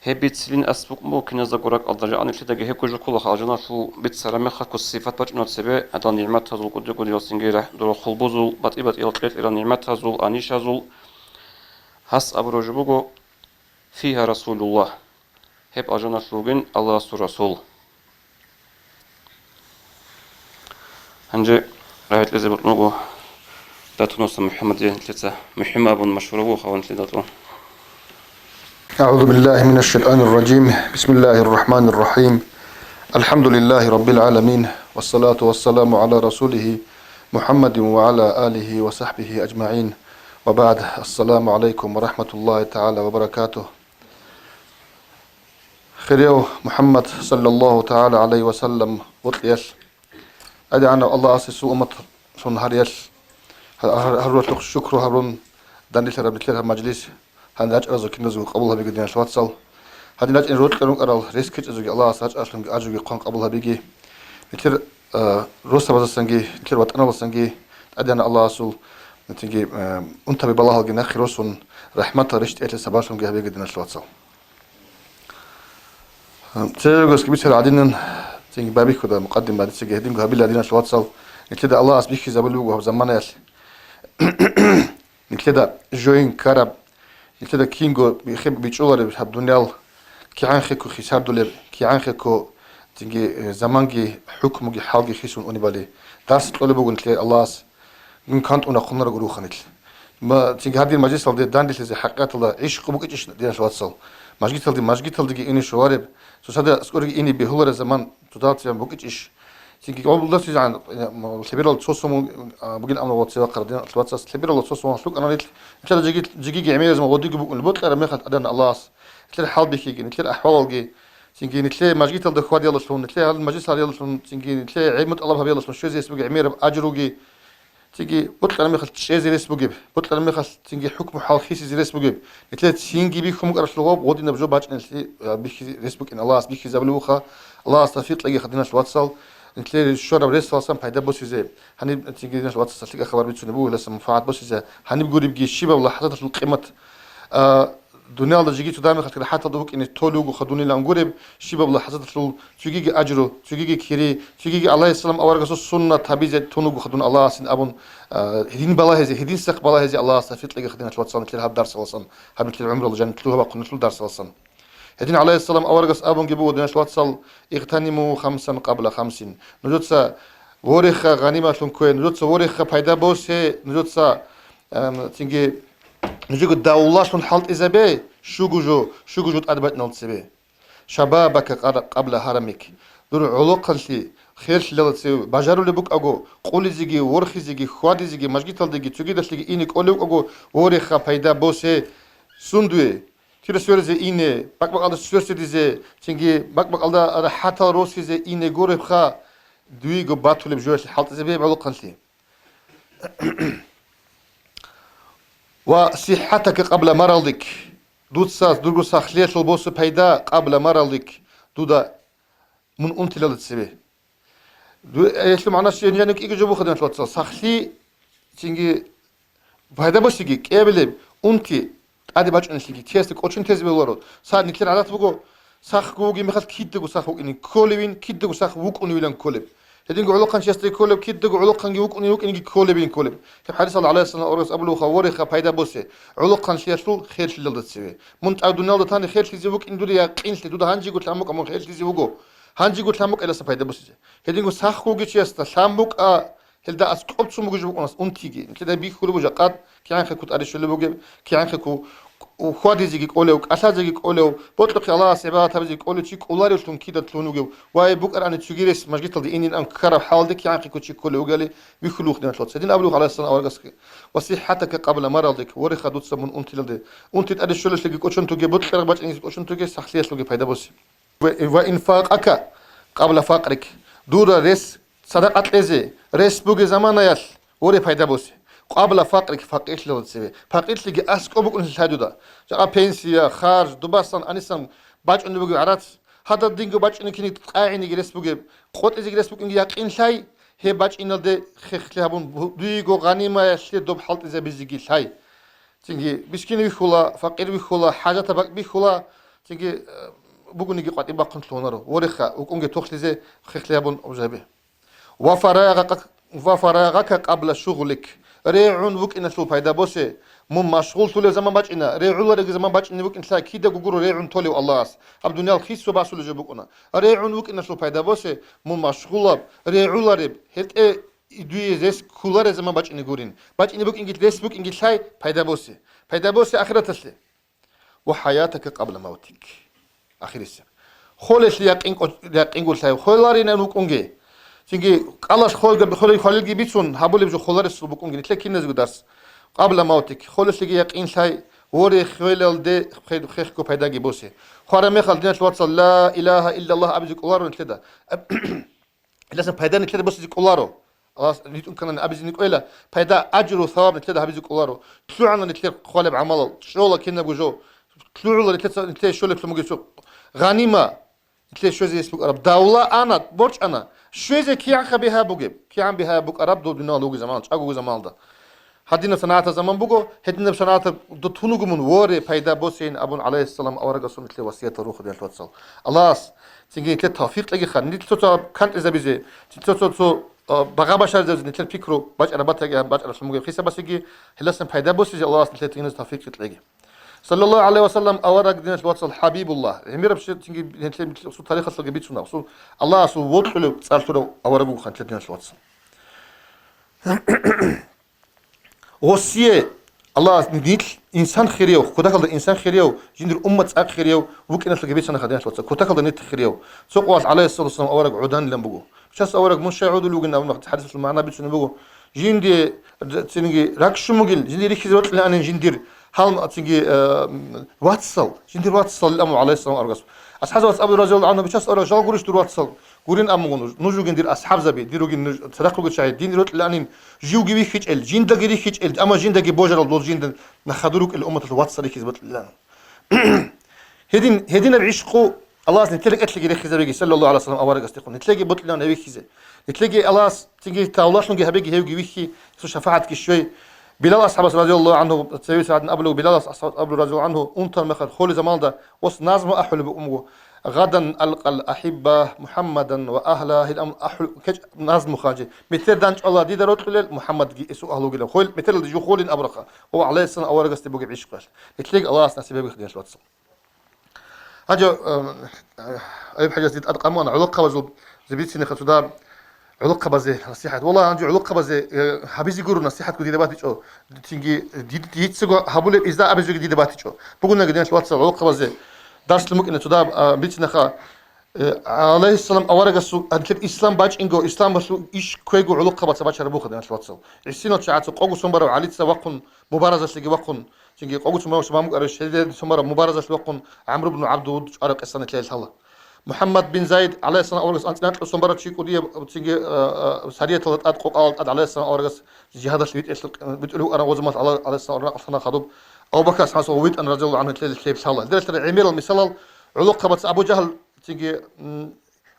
هبيتسلين أسبوع ممكن يزقرك الدرجة أن تلتقي هيك وجه كل خارجنا شو بتسلم خك الصفات بتش نتسبة هذا نعمة هذول قد يقول ياسينجيره دور خلبوزول بتيبت يلقيت إلى نعمة هذول أنيش هذول حس أبو رجبوجو فيها رسول الله هب أجنا شوجن الله رسول هنجي رأيت لزبط نوجو داتونوس محمد تلتا محمد أبو مشهور خوان تلاتو أعوذ بالله من الشيطان الرجيم بسم الله الرحمن الرحيم الحمد لله رب العالمين والصلاة والسلام على رسوله محمد وعلى آله وصحبه أجمعين وبعد السلام عليكم ورحمة الله تعالى وبركاته خيريو محمد صلى الله تعالى عليه وسلم وطليش أدعنا الله أسسو أمت شون هريش هرول شكر هرون دانيش رب الكلام مجلس هنلاج أزوج كنزوج قبولها بيجي دينا شواتصل هنلاج إن روت كانوا أرال ريسكت أزوج الله ساج أصلاً أزوج قان قبولها بيجي مثل روسا بس سنجي مثل وطنا بس سنجي أدينا الله أسول نتيجي أنت ببالله الجنة خيروسون رحمة رشت إتل سباشون جه بيجي دينا شواتصل تيجي كبير عادين تيجي بابي كده مقدم بعد تيجي هدين جه بيلا دينا شواتصل مثل الله أسبيك زبلو وهو زمان يال مثل جوين كرب كده كينغو بيخيب بيشوغر بحب كي عن خيكو خيسار دولار كي عن خيكو تيجي زمانجي حكمجي حالجي خيسون أني بالي درس طلبه قلت لي الله من كانت أنا قلنا رجلو خنيت ما تيجي هذه المجلس اللي دان دي زي حقات الله إيش قبوك إيش دينا شو تصل ماجيت اللي إني شوارب سو هذا أذكر إني بهولر زمان تدات يعني بوك إيش تيجي قبل ده تيجي عن الخبير اللي تصوصهم بقول أمر واتساب قردين الواتساب الخبير اللي تصوصهم شلون أنا مثلا جيجي عمير زمان ودي بقول البوت أنا ماخذ أدنى الله مثلا حال بيجي مثلا أحوال جي تيجي مثلا ماجيت اللي خواد يلا شلون مثلا هذا المجلس هذا يلا شلون تيجي مثلا عيمة الله يلا شلون شو زي اسمه عمير أجروجي تيجي بوت أنا ماخذ شيء زي اسمه جيب بوت أنا ماخذ تيجي حكم حال خيس زي اسمه جيب مثلا تيجي بيكم قرش لغاب ودي نبجو باج مثلا بيجي اسمه إن الله بيجي زبلوخه الله استفيد تلاقي خدينا شو واتساب نتلاقي الشورى بريس وصام فايدة بس زي هني تيجي ناس واتساب تلاقي خبر بيتسون بوه لسه مفاعل بس زي هني بقول بيجي الشيبة ولا حتى القيمة دنيا الله جيجي تدامي خاطر حتى دوك إن تولوج وخدوني لانجورب شيبة ولا حتى تيجي أجرو تيجي كيري تيجي الله السلام أورجس السنة تبيز تونوج وخدون الله سن أبون هدين بالله هذي هدين سق بالله هذي الله استفيد تلاقي خدينا شو واتساب نتلاقي هاد درس وصل هاد نتلاقي عمر الله جن نتلوها بقول نتلو درس وصل هدين عليه السلام أورجس أبون جيبوا دينا شو واتساب اغتنموا 5 قبل 50 نجوتسا ورخ غنيمة كوين نجوتسا ورخ فايدة بوس نجوتسا تيجي نجيك داولة شون حالت إزبي شو جوجو أدبت نلتسبي شبابك قبل هرمك دور علوق لي خيرش للتسي بجارو لبوك أجو قولي زيجي ورخي زيجي خوادي زيجي مجيتال ديجي تجي دسلي إنك أولو أجو ورخا فايدا بوسه سندوي تيرا سورزي إني بق على سورسي ديزي تيجي بق على حتى روسي زي إني جوري بخا دويجو باتولي بجوش الحالت زي بيبعلو قنسلي وصحتك قبل مرضك دود ساس دوغو ساخليت البوس فايدا قبل مرضك دودا من أنت للتسبه دو إيش معناه شيء يعني كي يجيبوا خدمة الواتساب ساخلي تيجي فايدا بسيجي كابل أنت عادي باش نشيكي تيستك أوشن تيز بيلورو ساعد نكتير عادات بقول ساخ جوجي مخال كيد دقو ساخ وقني كولبين كيد دقو ساخ وق أني ويلان كولب هدين قولوا قن شيستي كولب كيد دقو علو قن وق أني وق أني كولبين كولب كيف حديث الله عليه الصلاة والسلام أبلو خواري فايدا بوسه علو قن شيستو خير شلل تسوي منت عبد الله تاني خير شيء وق إن دوري قين شيء دودا هنجي قلت لامك أمور خير شيء وقو هنجي قلت لامك إلا سفايدا بوسه هدين قو ساخ جوجي شيستا لامك هلدا أسكوب سو مجوج بقناس أنتيجي كده بيخلو بجاقات كي عنك كنت أريش اللي بوجي كي عنك كو وخوادي زيك أولو أساس زيك أولو بطلق الله سبحانه تبزيك أولو تشيك أولاري وتون كده تلونوجو واي بوك أنا تشجيرس مجيت لدي إني أن كرب حالك يعني كو تشيك أولو قالي بيخلو خدمة لوت سدين أبلغ على السنة أورجسك وصحتك قبل مرضك ورخ دوت سمون أنت لدي أنت تأدي شو لسه كوشن توجي بطلق باش إنك كوشن توجي سخليه توجي فايدة بس وإنفاقك قبل فقرك دورا ريس صدقات لزي ريس بوجي زمان يال وري فايدة بس قبل فقرك فقير لو تسوي فقير لقي أسكوبك إن الحدودا جاء بنسيا خارج دباسان أنيسان باج إنه بقول عرات هذا الدينجو باج إنه كني تقاعد نيجي رسبوجي قط إذا رسبوجي إنه يقين شيء هي باج إنه ده خلها بون ديجو غنيمة يشتري دب حالت إذا بيجي شيء تيجي بيشكيني بيخولا فقير بيخولا حاجة تبقى بيخولا تيجي بقول نيجي قط يبقى كنت لونارو ورخا وكونجي توخلي زي خلها بون أوجابه وفراغك قبل شغلك ريعون وك إن سلو فايدة بوسه مم مشغول طول زمان باش إنا ريعون لرجع زمان باش إن وك إنسان كيدا جوجرو ريعون طولي والله أس عبد الدنيا الخيس وباسول جبوكنا ريعون وك إن سلو فايدة بوسه مم مشغول ريعون لرب هت دوي زيس كولار زمان باش إن جورين باش إن بوك إنجيل ريس بوك إنجيل شاي فايدة بوسه آخرة تسلي وحياتك قبل موتك آخر السنة خولش يقين قول شاي خولارين نوك أنجي تيجي الله خول جيبيتون هابولي بجو خولار السبوك أنجي تلاقي الناس قدرس قبل موتك خولش يجي يقين شاي وري خيل ده خيخ كو فايدة جيبوسه خارج مخال دينة الواتساب لا إله إلا الله أبيك كولارو نتلدا لازم فايدة نتلدا بس يجي كولارو خلاص نيتون كنا أبيك نقوله فايدة أجر وثواب نتلدا أبيك كولارو شو عنا نتلدا خالب عمله شو كنا بجو شو نتلدا شو اللي بسموه جسوا غنيمة نتلدا شو زي اسمه أرب دولة أنا برج أنا شو زي كي عن خبيها بوجب كي عن بها بوك أرب دو بنا لوجي زمان أجو زمان ده هدينا صناعة زمان بوجو هدينا بصناعة دتونو من وري فايدة بوسين أبون عليه السلام أورجا سون مثل وصية الروح ديال الواتساب الله تيجي مثل توفيق تلاقي خان نيت تو كانت إذا بيجي تو بغابة شارع زي مثل فكرو باج أنا بتلاقي باج أنا سموه خيسة بس يجي هلسن فايدة بوسي الله مثل تيجي توفيق تلاقي صلى الله عليه وسلم أورجا ديال الواتساب حبيب الله همير بس تيجي مثل صو تاريخ الصلاة بيت سنة صو الله صو وطلو صارتوا أورجا خان ديال الواتساب وصية الله نديت إنسان خيريو كده كله إنسان خيريو جندر أمة أك خيريو وك إنس لقبيت سنة خدينا شوات كده كله نت خيريو سوق واس عليه الصلاة والسلام أورق عدان لم بقو مش أورق مش يعودوا لو قلنا ونقد حدث المعنى بيتشون بقو جندي تنجي ركش مقل جندي ريكي زوات لأن جندير حال تنجي واتسل جندير واتسل الأمر عليه السلام أرجس أصحاب أبو رجل عنه بيشاس أرجع جال قريش دور واتسل قرين أمغون نجو جندير أصحاب زبي ديرو جن تدخلوا شاهد دين روت لأنين جيو جبي خيج ال جين دقري خيج ال أما جين دقي بوجر الدول جين نخدروك الأمة الواتسل كذبت لنا هدين بعشقو الله نتلاقي أتلاقي رخي زبي صلى الله عليه وسلم أورق استقون نتلاقي بطل لنا نبي خيزة نتلاقي الله تيجي تاولاش نجي هبيجي هيوجي ويخي سو شفاعتك شوي بلال أصحاب رضي الله عنه تسوي سعد أبلو بلال أصحاب أبلو رضي الله عنه أنتر مخد خول زمان ده وص نازم أحل بأمه غدا ألقى الأحبة محمدا وأهله الأمر أحل كج نازم خاجي مثل دانش الله دي دروت لل محمد جي اسو أهله جل خول مثل جو خول أبرقة هو عليه السنة أول جست بوجي بعيش قال يتلاقي الله نسيبه بيخدين شو تصل هذا أي حاجة زيد أرقام أنا علقة وزب زبيت سنة خسودار علقة بزي نصيحة والله عندي علقة بزي حبيزي يقولوا نصيحة كذي دباتي شو تيجي يتسقى هبول إذا أبي زوج كذي دباتي شو بقولنا قديش الواتساب علقة بزي درس الممكن تداب بيتنا خا عليه السلام أورجس أنت إسلام باج إنجو إسلام بس إيش كويجو علوق خبط سبعة شهر بوخد ناس واتسو السنة شعات قوجو سمبر وعليت سواقن مبارزة سلقي وقن تيجي قوجو سمبر سمام قرش شديد سمبر مبارزة سواقن عمرو بن عبد ود أرق السنة تلال الله محمد بن زايد عليه السلام أورجس أنت ناتلو سمبر تشيكو دي تيجي سرية ثلاث قوق عليه السلام أورجس جهاد الشديد بتقولوا أنا وزمت على السلام أصلا خضب أو بكر سمع سويت أن رجل عنه تلال الله درس عمير المثال علوق خبط أبو جهل تيجي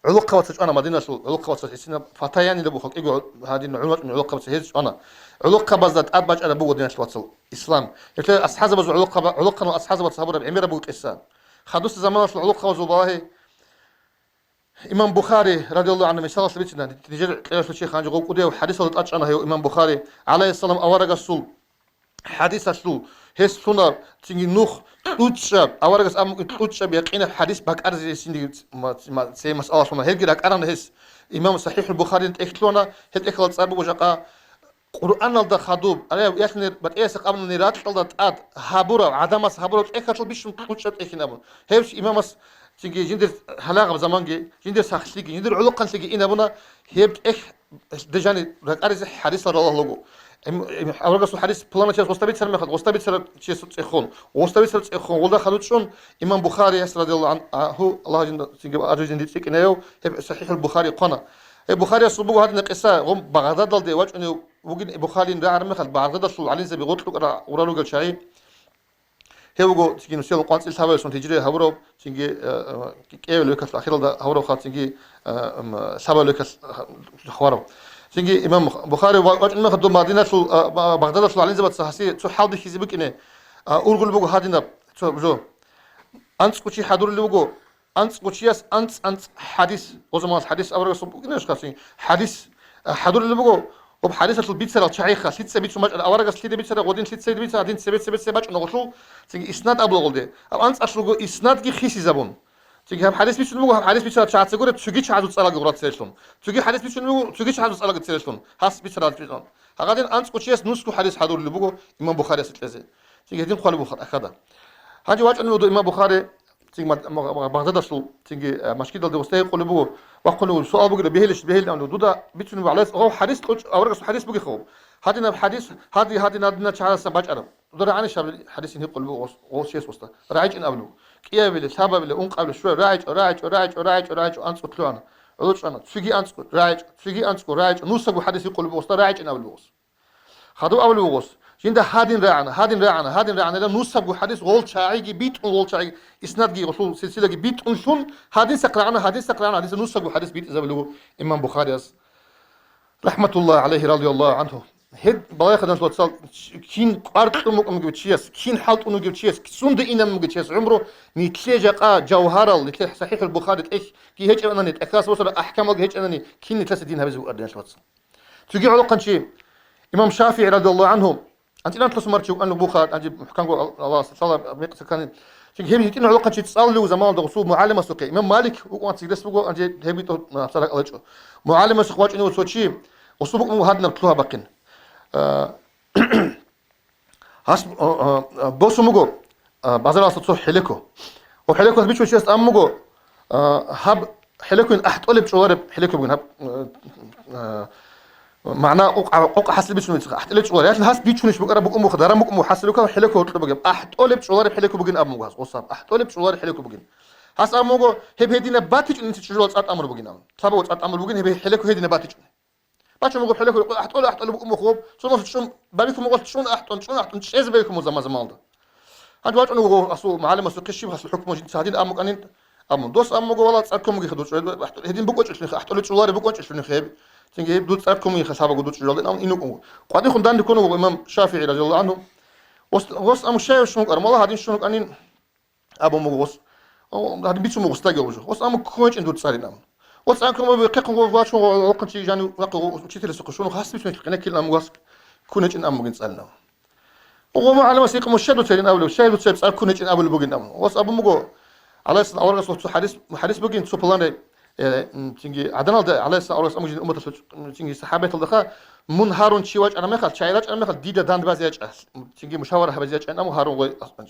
علوق قوات أنا مدينة علوق قوات السنة فتياني لبوخك إيجو هذه العلوق من علوق قوات هيج أنا علوق قبضت أربعة أنا بوجود دينة الوصل إسلام يقول أصحاب بز علوق قنوا أصحاب بز صبر بعمير بوجود إسلام خدوس زمان العلوق قوات الله إمام بخاري رضي الله عنه مثال سبيتنا تيجي تعرف الشيخ عنده قوة ده وحديث اللي تأتش أنا هي إمام بخاري عليه السلام أورج السول حديث السول هي سنة تيجي نوخ توتشاب أورجس أم توتشاب يقين حديث بك أرزي سندي ما سي مسألة شو ما هيجي لك أنا نهس إمام صحيح البخاري أنت إختلونا هت إخلط صعب وجاء قرآن الله خدوب أنا يحني بتأسق قبل نيرات الله تأد هابورا عدم هابورا إخلط بيش توتشاب إخنا أبون هيش إمام تيجي جندر هلاغ بزمانجي جندر سخليجي جندر علقان تيجي إنا بنا هيب إخ دجاني رك أرزي حديث الله لوجو أورجس حديث بلان شيء وستبيت سر مخد وستبيت سر شيء تخون وستبيت سر تخون ولا خلوت شون إمام بخاري رضي الله عنه هو الله جند تجيب أرجع جندي تيك إنه صحيح البخاري قنا البخاري صبوا هذه القصة هم بغداد ضل دواج إنه وجن البخاري نرى مخد بغداد صل عليه زي بيقول له ورا له قال شيء هو جو تيجي نسيل القانس الثوابت شون تجري هورو تيجي كيف لوكس الأخير ده هورو خاط تيجي ثوابت لوكس خوارو تيجي إمام بخاري وقت ما خدوا مدينة بغداد شو عليه زبط سهسي شو حاول يخزبك إنه أورجل بوجو هادينا شو بجو أنت كوشي حضور اللي بوجو أنت كوشياس أنت حديث وزمان الحديث أورجل صبوا كنا إيش كاسين حديث حضور اللي بوجو وبحديث البيت سر الشعيخة سيد سبيت شو مج أورجل سيد بيت سر غودين سيد سيد بيت سر دين سبيت سباج نقولشوا تيجي إسناد أبلغ غلده أو أنت أشلو إسناد كي خيسي زبون تيجي هم حديث بيشون بوجو حديث بيت سر شعات سجورة تيجي شعات تصلا جورات سيرشون تيجي حديث بيشون بوجو تيجي شعات تصلا سيرشون هاس بيت سر البيتون هقدين أنت كوشياس نسكو حديث حضور اللي بوجو إمام بخاري ستلزي تيجي هدين خالي بخار أخذها هاجي واجد إنه إمام بخاري تيجي بغداد شو تيجي مشكلة ده وستي يقول بوجو وقولوا سؤال بوجو بيهلش بيهل أنه دودا بيتون على هو حديث أورجل حديث بوجو خوب هادينا بحديث هادي نادنا شعار سباج أرب ودر عن الشاب حديث يقول بوجو وشيء وسط راعي إن قبله كيا بيل سبب بيل أون قبل شوي راعي أنت قتلوانا علوش أنا تيجي أنت راعي نوسق حديث يقول بوجو راعي إن قبله خدوا أول بوجو جند هادين راعنا لأن نوسق حديث غول شاعي بيت غول شاعي إسناد جي رسول سلسلة جي بيت أنشون هادين سقرانا حديث نوسق حديث بيت إذا بلو إمام بخاري رحمة الله عليه رضي الله عنه هاد بلاي خدنا توصل كين قارت أمك بتشيس كين حالت أمك بتشيس سند إنم بتشيس عمره نتلاجع جوهر اللي صحيح البخاري إيش كي هيك أنا نتأكد وصل أحكام هيك أنا كين نتلاس الدين هذا زوج توصل تيجي على قنشي إمام شافعي رضي الله عنه أنت لا تلصق مرتشو أنه بخاري أنت حكام الله صلى الله عليه وسلم كان تيجي هم يتين على قنشي تسأل له زمان دغصوب معلم سوقي إمام مالك وقت تجلس بقول أنت هبي تو صار الله شو معلم سوقي إنه وسوتشي وصوبك إنه هذا نبتلوها بقين هاس بوسو مغو بازار صوت حليكو وحليكو بيشو شيست ام مغو هب حليكو احد قلب شوارب حليكو بين هب معناه اوق حسل بيشو احد قلب شوارب هاس بيشو نش بقرا بقوم خضره مقوم حسلوكا حليكو بقى احد قلب شوارب حليكو بين ام مغو وصاب احد قلب شوارب حليكو بين هاس ام مغو هب هدينا باتج انت تشلو صات امر بين صابو صات امر بين هب حليكو هدينا باتج باش مغو حليكو احد بقوم خوب شنو بالكم قلت شلون احطن ايش بيكم زمان ده هاد واحد انه اصو معلم سوق الشيء خاص الحكم جديد سادين امك ان ام دوس امك والله تصكم يخدو هدين بقوش احطوا شواري بقوش في خيب تنجي دو تصكم يخسابه قدوش جلد ام انو قاعدين خدان يكونوا امام شافعي رضي الله عنه وص ام شاي شنو والله هادين شنو انين ابو مغوص هادين بيتو مغوستاجي وص ام كونش اندو تصارينا وص انكم بقيقوا واشو وقت جاني وقوا تشيتي لسق شنو خاص بيتو كنا مغوص كونش ان ام مغنصلنا وما على مسيق مشهد ترين أولو شاهد تسبس أكون إن أول بوجين أمم وص أبو مجو على أساس أول رسول حديث بوجين سوبلان تيجي عدنا على أساس أول رسول أمجين أمة تيجي صحابة الدخاء من هارون شيواج أنا مخال شايلاج أنا مخال ديدا داند بازيج تيجي مشاورة هبزيج أنا مو هارون غي أصلاً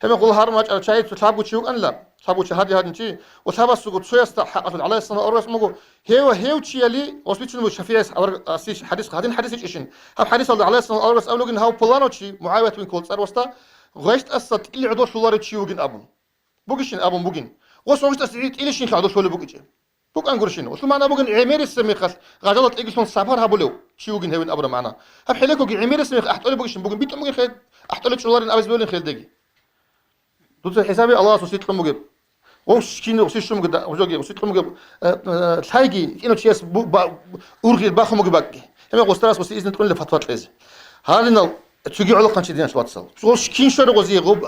هم يقول هارون واج شايل تلعب وتشوك أنا لا 사부치 하디 하든지 오 사바스고 소야스타 하가tul 알라이스나 어르스 뭐고 헤우치야리 오스비치는 뭐 샤피에스 아시 하디스 가딘 하디스 이신 하 하디스 알라이스나 어르스 아울로긴 하우 폴라노치 무아와트 민 콜 사르스타 غيشت أصلا اللي عدو سولار تشيوجين أبون بوجيشين أبون بوجين وصوغت أصلا إلي شين عدو سولار بوجي بوك أنقرشين وصل معنا بوجين عمير السميخ غجلت إجسون سافر هبولو تشيوجين هون أبرا معنا هب حليكو عمير السميخ أحتول بوجيشين بوجين بيت ممكن خير أحتول شولار أبز بولين خير دقي دوت حسابي الله سوسيت لهم بوجي وش كينو وسيش لهم قد وجوجي وسيت لهم بوجي ثايجي إنه تشيس أورغي باخو بوجي باقي هم قستراس وسي إذن تقول لفتوات لازم هذا تجي على قنشي دينا شواتسال شوش كين شر غزي غوب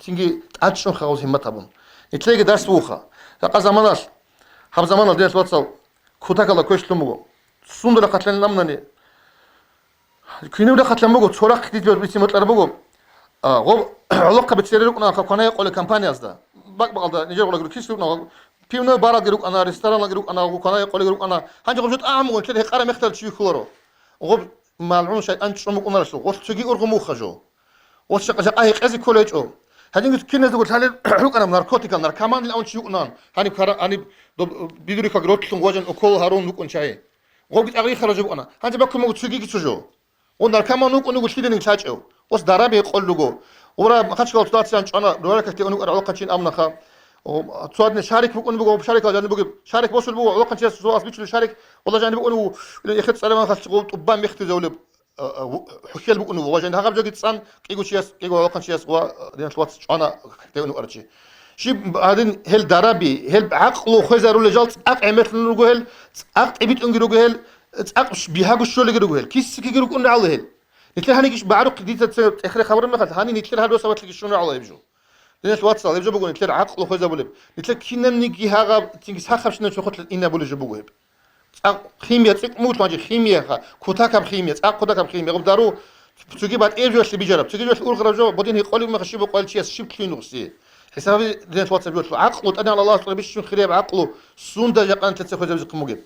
تيجي تعشون خاوز همت هبون يتلاقي درس بوخا فقا زماناش هب زمانال دينا شواتسال كوتاك الله كوش لمغو سوندر قتلن نمنني كينو ده قتلن بوغو تشوراق ديت بيتي مطلر بوغو غوب علاقه بتسيرلوك انا كوناي قول كامباني ازدا باك بقالدا نيجي قول كيسو بيونا بارا غيروك انا ريستوران غيروك انا كوناي قول غيروك انا هانجي غوجت امو كده قرا مختل شي كلورو غوب مالعون شيء أنت شو مقوم رسول وتشجي أرغمو خجو وتشجع أي قزي كوليج أو هذين كنا نقول هذا حلوك أنا ناركوتيك ناركمان اللي أون شيء نان هني كارا هني بيدوري كغروت لهم وجن أكل هارون نكون شيء غوبت أغري خرجوا أنا هني بكم مو تشجي كتشجو وناركمان نكون نقول شيء نيجي أو وس درابي يقول لجو ورا ما خدش قلت تاتي أنا دورا كتير أنو أروق كتير أمنا خا وتصادني شارك بكون بقول شارك جانب بقول شارك بوصل بقول أروق كتير سواس بيشل شارك والله جانب بقول يخد سلام خدش قلت قبام يختي زولب حكيل بقول وجن هذا بجد صان كيقول شيء كيقول أروق كتير سوا دين سوات أنا كتير أنو أرجع شيء بعدين هل درابي هل عقله خزر ولا جالس عملت نروجو هل أبيت أنجروجو هل بيهاجو شو اللي جروجو هل كيس كيجروجو أنو على هل نتلها هنيكش بعرق ديت آخر خبر ما خد هني نتلها هذا سوت لك شنو على يبجو ليش واتساب يبجو بقول نتلها عقله خزر بقول نتلها كنا نيجي هذا تيجي خمس شنو شخص إننا بقول جو بقول خيمياء موت ماجي خيمياء كوتاكم خيمياء كوتاكم خيمياء قدروا تجي بعد إيه جوش اللي بيجرب تجي جوش أول غرب جو بعدين يقولوا ما خشيب وقال شيء شيب كلين غسي حسابي ليش واتساب يقول عقله أنا على الله طلب شو خريب عقله سوندا جاكان تلتسخ خزر زق مجيب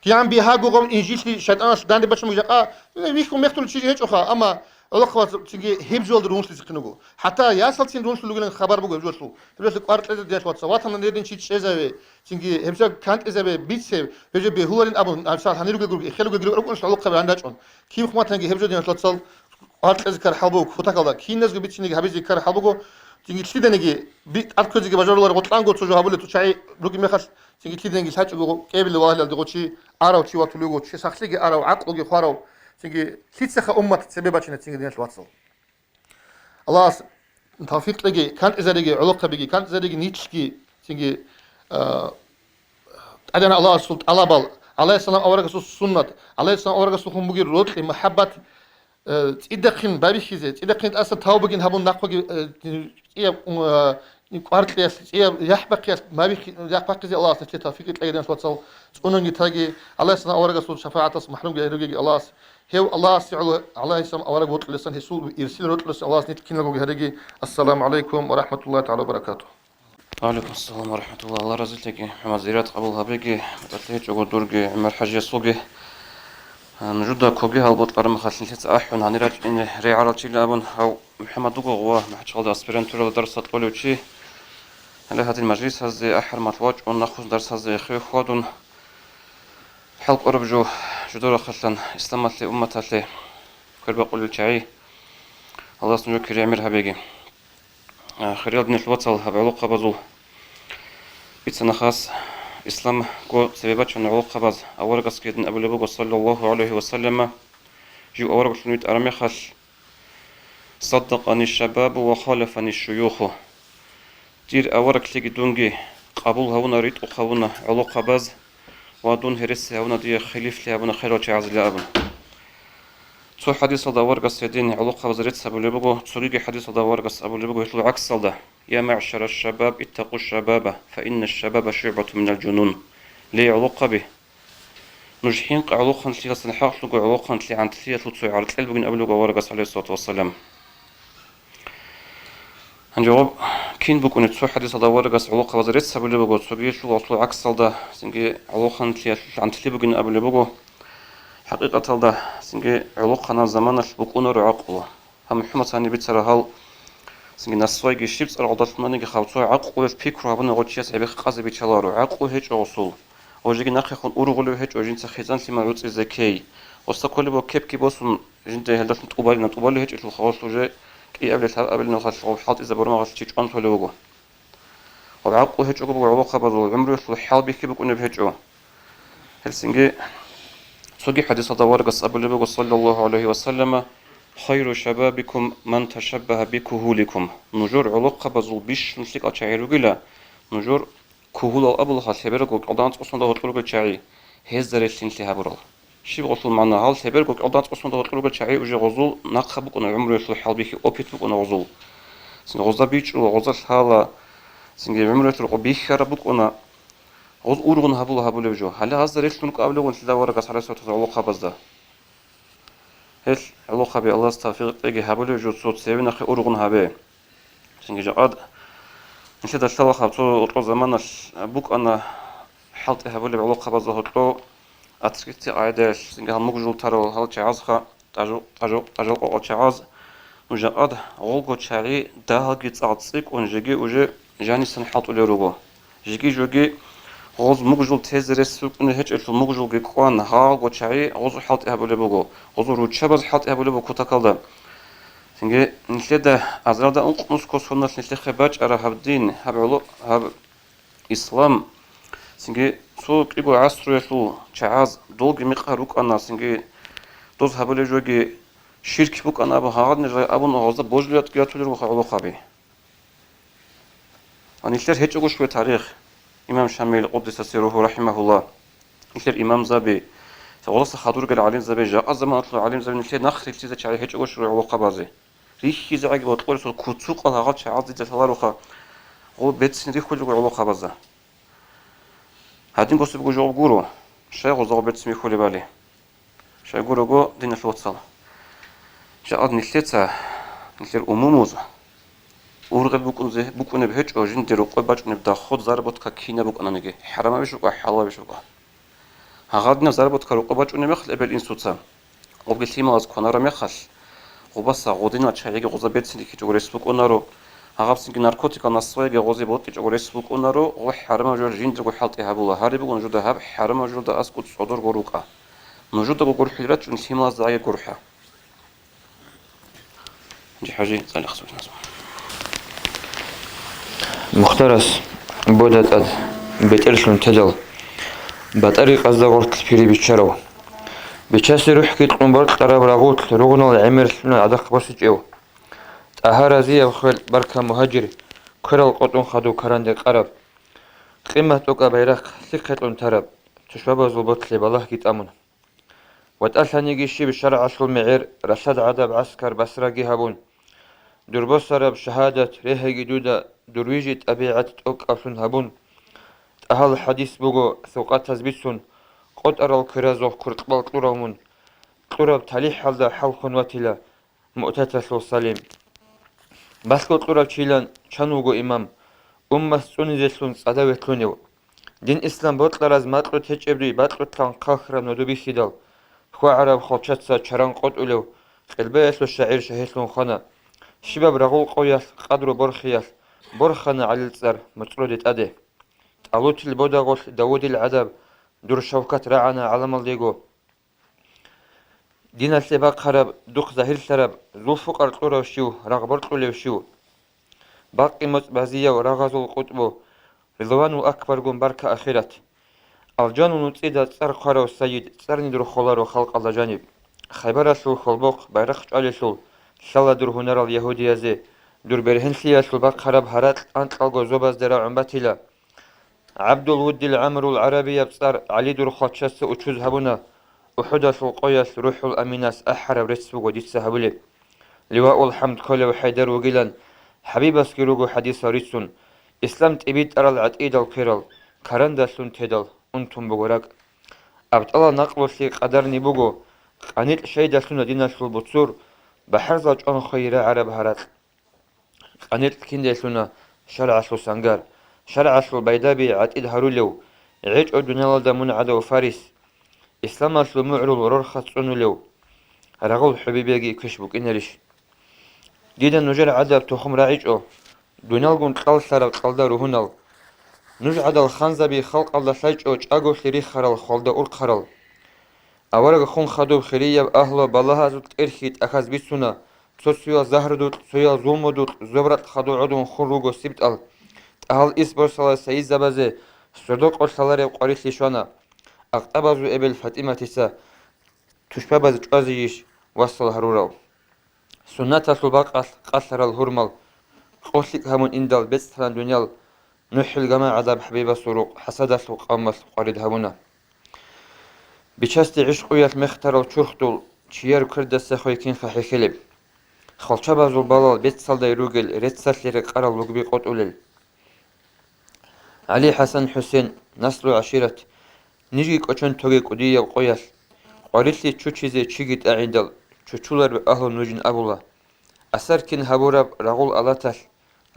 كيان بيها جوجم إنجيل شيطان داندي بس مجاء ميكم يقتل شيء هيك أخا أما الله خلاص تجي هيبجول درونش تسخنوجو حتى ياسل تين درونش لوجين خبر بقول جوشلو تبلش قارت ليش واتساب واتهم ندين شيء زي تيجي هبجول كانت إذا بيتسه بيجي بهولين أبو أمثال هنيروج جروج خلوج جروج أقول شو علاقة بعندك كيف ما تنجي هبجول دين واتساب قارت إذا حبوك فتاك الله كين ناس بيتش نيجي هبيجي كار حبوكو تيجي تلي نيجي بيت أذكر تيجي بجرولار قطعان قط سجوا هبولة تشاي روكي مخص تيجي تلي نيجي ساعة جو قبل والله لدغوتشي أراو تي واتلوجو تشي سخسيجي أراو عقلوجي خاراو تيجي تلتسخ أمة تسبب باشين تيجي دين واتساب الله توفيق لقي كانت إذا لقي علاقة بقي كانت إذا لقي نيتشكي تيجي أدنى الله سلط الله بال عليه السلام أورك سنة عليه السلام أورك سخون بقي روت محبة إدخين بابيشيزة إدخين أصلا توبجين هبون نقوي إيه قارت ليس إيه يحبك يس ما بيخ يحبك زي الله سنتي توفيق لقي دين سوتسو تقولون يتاجي عليه السلام أورك سلط شفاعة محروم جاي الله هو الله سعوا عليه السلام أورك وطل لسان هسول يرسل وطل لسان الله سنت كنا نقول هذا السلام عليكم ورحمة الله تعالى وبركاته. وعليكم السلام ورحمة الله الله رزقك محمد زيارات قبلها بيجي تتلهج وقول دورجي عمر حاجة سوقي نجدا كوجي هالبوت قرم خالصين تت أحون هنراج إن ريعرة شيء لابن أو محمد دوغو غوا ما شغل أسبرنتور درس تقولوا شيء على هذا المجلس هذا أحر متواج ونأخذ درس هذا خير خادون حلق أربجو جدور خلنا إسلامت لأمة لي كل بقول الشعي الله سنجو كري عمر هبيجي خير بن الوصل هبعلوق بزو بيتنا خاص إسلام قو سببات شن علوق باز أول قص كيدن أبو لبوق صلى الله عليه وسلم جو أول شنويت أرمي خل صدقني الشباب وخالفني الشيوخ تير أول كلي دونجي قبول هونا ريت وقونا علوق باز ودون هرس هونا دي خليف لي أبونا خير وجعز لي أبن تو حديث هذا ورقص يدين علوق باز ريت أبو لبوق توريجي حديث هذا ورقص أبو لبوق يطلع عكس هذا يا معشر الشباب اتقوا الشباب فإن الشباب شعبة من الجنون لي علوق به نجحين علوق نتلي غسن حاق لقوا علوق نتلي عن تلي تلتوي على تلي بقين أبو لقوا ورقص عليه الصلاة والسلام هنجاوب كين بكون تسوي حديث هذا ورقص علوق باز ريت أبو لبوق تسوي شو يطلع عكس هذا سنجي علوق نتلي عن تلي بقين أبو لبوق حقيقة هذا سنجي علوق أنا زمان بكون رعاقله هم محمد ثاني بيتسر هال سنجي نصوي شيبس العضلات مني خاوتو عقو فكرة هبنا غوتشيس عبيخ قازي بيتشلارو عقو هيج أوصل وجيك ناقي خون أورغلو هيج وجين تخيزان سيما روت إزاكي وستقول بو كيب كي بوسم جنت هدف نتقبل هيج إتل خواص وجي كي قبل نخاص حاط إذا برما غاص تيج أنتو لوجو وعقو هيج أقبل علاقة بضو عمرو يصل حال بيكي بكون بهيجو هلسنجي سوقي حديث دوار قص أبو لبو صلى الله عليه وسلم خير شبابكم من تشبه بكهولكم نجور علاقة بزول بيش نسلك أشعيرو جلا نجور كهول أبو الله سبرق قدانت أصلا ده طلوع شعي هزر السنسي هبرال شي بغصل معنا هال سبرق قدانت أصلا ده طلوع شعي وجي غزول نقخ أنا عمره يصل حال بيك أوبيت أنا غزول سن غزا بيش وغزا حالا سن عمره يصل بيك أنا غز أورغن هبول بجو هلا هزر السنك قبل ونسلا ورقة على صوت علاقة بزده هل علاقة بالله استغفر تيجي هبول بجو صوت سيبنا خي أورغن هبه سن جاد نشيد السوا خبطو أطلع زمان بوك أنا حالت هبول بعلاقة بزده هطلع أتركتي عادش سن جهال مقجول ترى هل تعازخا تجو أو تعاز وجاد غلقو شعري ده جيت أعطيك ونجي وجي جاني سن حالت وليروبو جوجي غوز مقجول تزرس سوقنا هيك الف مقجول جيقوان ها غوشعي غوز حالت هبول بوغو غوز روتشبز حالت هبول بو كوتاكالدا سنجي نشدا ازرادا انقنس كوسونا نشدا خباج ارا هبدين هبعلو هب اسلام سنجي سوق يقو عصر يسو چاز دولغ مقاروك انا سنجي دوز هبول جوجي شرك بوك انا ابو هاغد نجا ابو نوزا بوجليات جاتولر وخالو خابي انيشلر هيك اوغو شويه تاريخ إمام شامل قدس سيره رحمه الله يصير إمام زبي فغلص خاطر قال عليم زبي جاء زمان أطلع عليم زبي نشيد نخري تيزا شعري هيك أوش رعو قبازي ريح زعج بطول سو كتسوق على غلط شعاز زي تلار وخا هو بيت سندي كل رعو قبازة هادين قصب جو جورو شيء غزال بيت سمي خولي بالي شيء جورو جو دين الوصل جاء نشيدها نشيد أموموز أورغل بكون بهج أوجين درو قباج نبدا خود زربط ككينا بكون نجي حرام بيشوكا حلا بيشوكا هغادنا زربط كرو قباج نمخل قبل إنسوتسا وبقيت لي از كونارا مخش وبس غودينا تشايغي غوزا بيت سندي جوريس بكونارو هغاب سنجي ناركوتيكا نصويغي غوزي بوت جوريس بكونارو وحرام جورجين درو حالتي هابولا هاري بكون جودا هاب حرام جودا اسكوت صدور غوروكا نوجودا غور حيرات نسيما زاي غورحا دي حاجه زي خصوص ناس مخترس بودت أد بترسلون تجل بطريق أزدغرت الفيري بيتشارو بيتشاسي روح كيت قنبرت قراب راغوت رغنو العمر سنو عدق بسج إيو تأهارا زي وخيل بركة مهاجر كرال قطن خدو كراند قرب قيمة توقع بيرق ثقة ترب تشباب زلبط لي بالله كيت أمون وتأساني جيشي بشرع أصل معير رشاد عدب عسكر بسراقي هابون دربصر بشهادة ريها جدودة درويجة أبيعة أوك أفن هبون أهل الحديث بوغو ثوقات تزبيسون قد أرى الكرازو كرتقبال كلورامون كلوراب تاليح حالدا حلقون واتلا مؤتتسل سليم بسكو كلوراب تشيلان چانوغو إمام سوني زيسون صداوة كلونيو دين إسلام بوتلار از ماتلو تجبري باتلو تلان قاخرا ندوبي خيدال خوا عرب خلچتسا چران قد أولو قلبه اسلو شعير شهيسلون خانا شباب رغول قوياس قدرو برخياس برخنا على الزر مطرودة أده ألوت البوداغوس داود العذاب دور شوكات رعنا على مالديغو دين السباق خرب دوخ زهير سرب ذو فقر طورو شيو رغبر طولو شيو باقي متبازية ورغزو القطبو رضوان أكبر قم بركة أخيرت الجان نتيدا تسر قارو السيد تسرني در خلارو خلق الله جانب خيبر سو خلبوق بيرخش علي سو شالا در هنر اليهودية زي در برهنسية سلباق خرب هرات أنت ألغو زوباز در عمباتيلا عبد الود العمر العربية بصار علي در خاتشس وچوز هبونا وحدث القياس روح الأميناس أحرب رتس وديس هبولي لواء الحمد كله وحيدر وقيلان حبيب اسكيروغو حديث ريسون إسلام تبيت أرى العتيد الكيرال كارندسون تدل أنتم بغراق أبت الله نقل سي قدرني بغو قانيت شيدا سنة دينا سلبوتصور بحرزة أن خير عرب هرات قانيت كندي سنة شرع سو سنغار شرع سو بيدابي عتيد هرولو عيج أدونا لدى منعد وفارس إسلام سو معرول وررخة سنولو رغول حبيبيجي كشبك إنريش ديدا نجر عدب تخم راعيجو دونالغون قال سارا قالدا روهنال نج عدل خنزبي خلق الله سايجو اغو خيري خرال خولدا اور خرال اورغ خون خدو خيريا اهل بالله زوت ارخيت اخاز بيسونا سوسيو زهردوت سويا زومودوت زبرت خدو عدون خروغو سبتال اهل اسبرسلا سيز زبازه صدق قصلار قريش لشوانا اقتبازو ابل فاطمه تسا تشبابز جازيش وصل هرورال سنة الباقال قصر الهرمال قوسك همون اندال بستران دنيال نحل جماعة عذاب حبيب سروق حسد سوق أمس قريد همونا بچست عشقيات مختار الشرطول شير كرد السخوي كين خحيخلب خلشة بازو بالال بيت صلدي روغل ريت ساسلير قرال لقبي قطولل علي حسن حسين نسل عشيرة نيجي كوچن توغي قدية قويل قريتلي چو چيزي چيگيت اعيدل چوچولر أهل نوجن أبولا أسر كين هبورب رغول ألاتل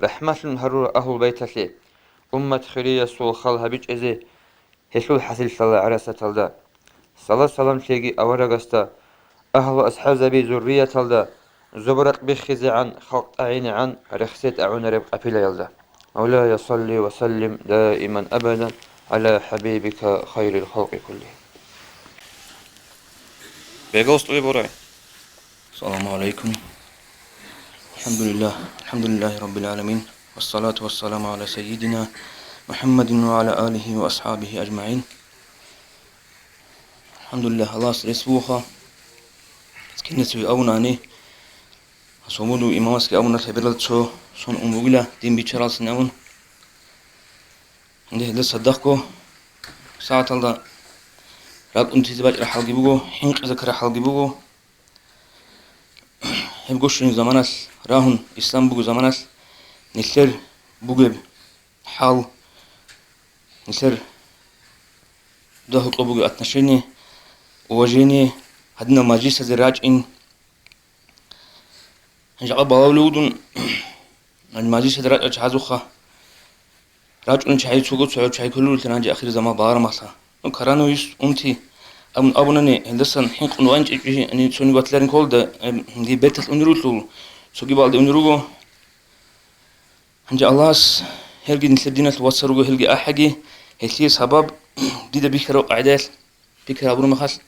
رحمة هرور أهل بيتلي أمة خيرية سول خال هبيج إزي هسول حسل صلى عرسة تلدا صلى سلام تيجي أورغستا أهل أصحاب زبي ذرية تلدا زبرت بخزي عن خلق أعين عن رخصت أعون رب قبيلة يلدا مولاي يصلي وسلم دائما أبدا على حبيبك خير الخلق كله بيغوست ويبوراي السلام عليكم. الحمد لله رب العالمين، والصلاة والسلام على سيدنا محمد وعلى آله وأصحابه أجمعين. الحمد لله الله سرسوخا سكنتو أوناني صومودو إمامسك أونا تبرلتشو صون أمبوغلا دين بيشرال سنون عنده هذا صدقكو ساعة الله راب انتزباج رحال جيبوغو حنق ذكر رحال جيبوغو هبقوشين زمانس راهن إسلام بوغو زمانس نسر بوغب حال نسر ده قبوغو أتنشيني وواجيني هدنا ماجيس زراج إن هنجعل باولودون الماجيس زراج أجهزوخا راج أن شيء سوغو سوغو شيء كلو تناجي آخر زمان بار مسا كرانو يس أمتي أبونني هندسان حين قنوانج أني سوني باتلرين كول ده دي بيتل أنيروتلو سوغي بالد أنيروغو هنجا اللهس هلقي نسلدينا توصروغو هلقي أحقي هلقي سبب دي ده بيكرو قعدال بيكرو أبونو مخاص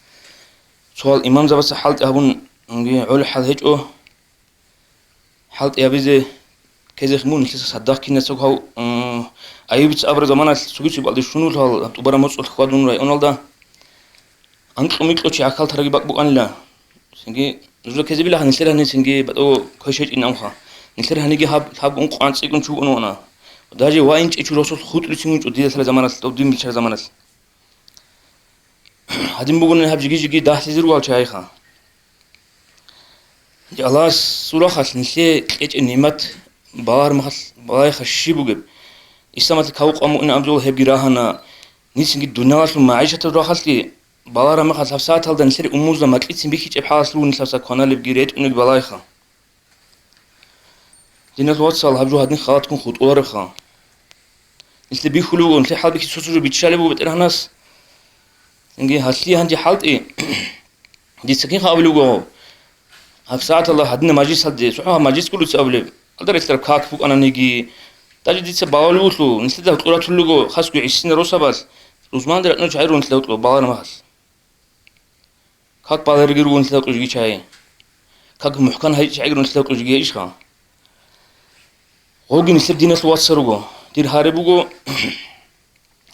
سؤال إمام زبس حالت أبون عول حال هجو حالت يابيزي كذا خمون نسلس صدق كنا سوق هاو أيوبس أبرز زمان سوقي سوق بعد شنو هال تبرا مسؤول خادون راي أنا لدا أنت أمي كلش عقل ترى بق بق أنا سنجي نزول كذا بلا هنسير هنسنجي بدو كشيء إن أمها نسير هنيجي هاب أنق عن سيكون شو أنا داجي واين إيش راسه خود لسيمون جديد سلا زمان لو دين بيشر زمان هادين بقولن هاب جيجي ده سيزروا على شيء خا الله سورة خاص نسي إيش النعمة بار مخص باي خشي بوجب إسمات كوق أمو إن أمزول هب جراهنا نيسنجي الدنيا أصلا معيشة الراحلتي بار مخص هفسات هذا نسير أموزنا ما كيتسين بيكيش أبحاث لون نسافس كنا لبجريت إنك بالايخا دينا الواتسال هبجو هادين خالات كون خود أولار خا نسل بيخلو نسل حال بيكي سوسو بيتشالبو بتره ناس نجي هسلي هندي حالت إيه دي سكين خابلوجو هفسات الله هادين ماجيس هدي سوحها ماجيس كله تقابله أقدر يسترب كاك فوق أنا نيجي تاجي ديتس باولوتلو نسيت القرات اللوجو خاص يعيشين روسا بس روزمان درت نرجع يرون تلاقوا باور ماس كاك باور يجرون تلاقوا يجي شيء كاك محكان هاي شيء يجرون تلاقوا يجي إيش خا هو جن يصير دينا سوات سرقو دير هاربوجو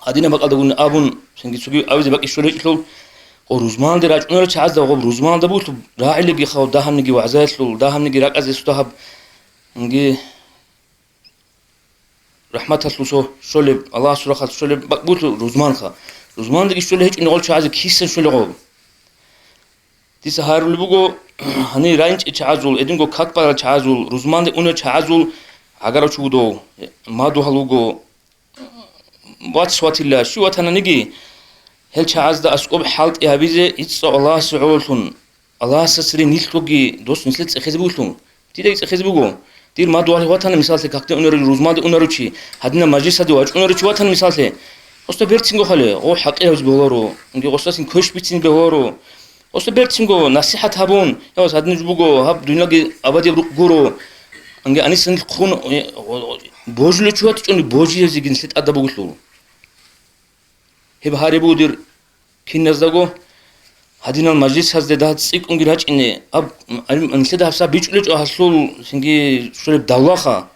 هادينا بقى دون أبون سنجي سوقي أبز بقى يشتري يشلو وروزمان درت نرجع عز ده روزمان ده بقول راعي اللي بيخاو ده هم نجي وعزايسلو ده هم نجي راك أزاي ستهب نجي رحمة الله شلب الله سرخة شلب بقول روزمان خا روزمان دقي شلب هيك نقول شو عايز كيسن شلقه دي سهار اللي بقول هني رانج إتشعزول إدين جو كات بارا إتشعزول روزمان دي أنو إتشعزول عقارو شو دو ما دو هلوجو وات سوات الله شو وات أنا نجي هل إتشعز ده أسقوب حالت إهابيزة إتص الله سعولون الله سسري نيلتوجي دوس نسلت إخزبولون تيجي إخزبوجو دير ما دوالي واتن مثال كاكتي اونر روزماد اونرچي هادنا ماجيس هادي واج اونرچي واتن مثال اوستا بيرتسينغو خالي او حقي هوز بولارو انغي اوستاسين كوش بيتسين بهورو اوستا بيرتسينغو نصيحت هابون يوس هادن جوغو هاب دنياغي ابادي روك غورو анге анисен хун божле чуат чуни божие зигин сет адабуглу хеб харибудир кинназдаго хадинал маджлис хазде дат цик унгирач ине аб ансе да хаса бичуле хаслул синги шулеб давлаха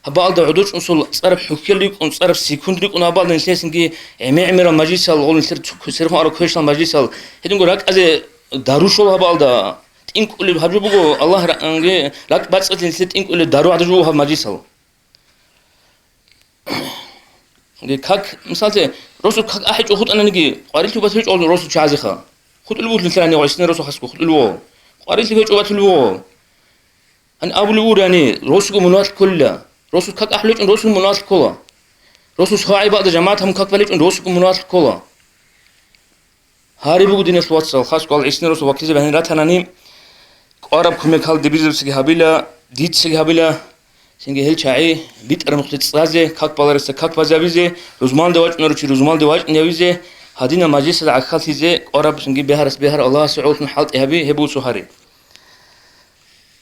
хабалда удуч усул цараб хукелик ун цараб секундрик ун абал нсе синги эмемера маджлисал ол нсер серхо ара кошал маджлисал хединго рак азе дарушол хабалда инкуле хабжубуго аллах анге лак бацат нсе инкуле дару адажу хаб маджлисал ге как мисалте росу как ахич ухут ананги qaril tubat ol rosu chazixa خد البوت لساني وعشنا راسو خسكو خد البو قاريت لي جوات البو ان ابو يعني روسو منات كلها روسو كك احلج روسو منات كلها روسو صاحي بعض جماعتهم كك فلج روسو منات كلها هاري بو دين الواتس خاص قال عشنا راسو وقت بهن راتناني قرب كم كال دبيزسكي هابيلا ديتسكي هابيلا سنگه هل چای بیت ارمخت صازه كك بالرسه كك بازابيزه روزمان دواج نورچي روزمان دواج نيويزه هادينا مجلس العخالتيزه قرب سنگي بهرس بهر الله سعود من حلط هبي هبو سهري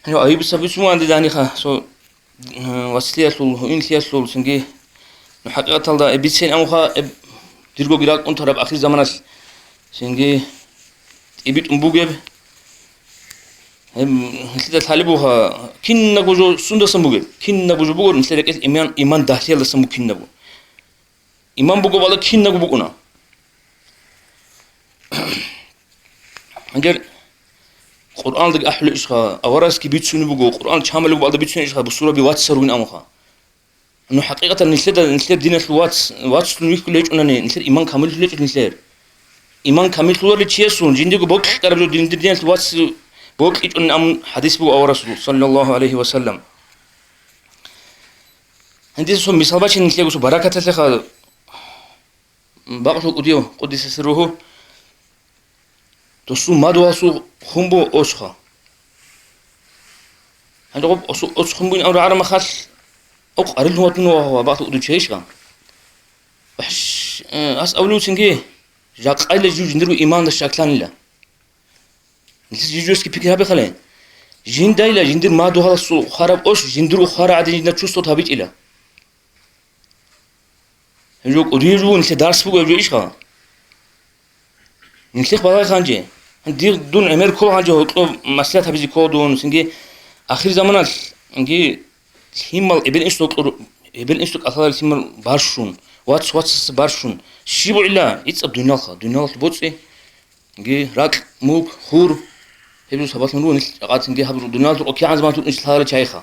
هو ايب سبسمو عند داني خا سو وسلياسول هين سياسول سنگي حقيقه الله بيسين امخا ديرغو غيراك اون طرب اخر زماناس سنگي ابيت امبوغب نسيت طالبوها كنا جو سنده سمبوغ كنا جو بوغ نسيت ايمان داخل سمو كنا بو ايمان بوغ ولا كنا بوغنا اگر قرآن دق احلو اشخا اورس کی بيتسوني بوغو قرآن شامل بو بيتسوني اشخا بصوره بواتسرون امخا انه حقيقه نسيت دين الواتس نيكليج انني نسيت ايمان كامل ليج نسيت ايمان كامل لور تشيسون جندو بوك قرب دين الواتس بوك ان ام حديث بو او رسول صلى الله عليه وسلم عندي سو مثال باش نسيت سو بركه لخا باقو قديو قدس سروه توسو مادواسو خمبو اوسخا عندو اوس خمبو ان عرم خاص او قرن هو تنو هو باقو دو تشيشا وحش اس اولو سنجي جاق قايل جو جندرو ايمان الشكلان لا نسي جوسكي بيكي هبي خلين جين دايلا جندر مادو هالسو خراب اوش جندرو خرا عادي نتشوستو تابيت الى يوك اوريجو نسي دارس بو ايشخا نسيخ بالای خانجه دیر دون امر کل خانجه هتلو مسئله تبیزی کودون سنگی آخر زمان انگی هیمال ابن استوک اثر هیمال بارشون واتس بارشون شیبو إلا ایت اب دنیا خا بوتسه انگی راک موک خور هبلو سبات منو نقاط انگی هبلو دنیا تو اوکی عن زمان تو نشتغل چایخا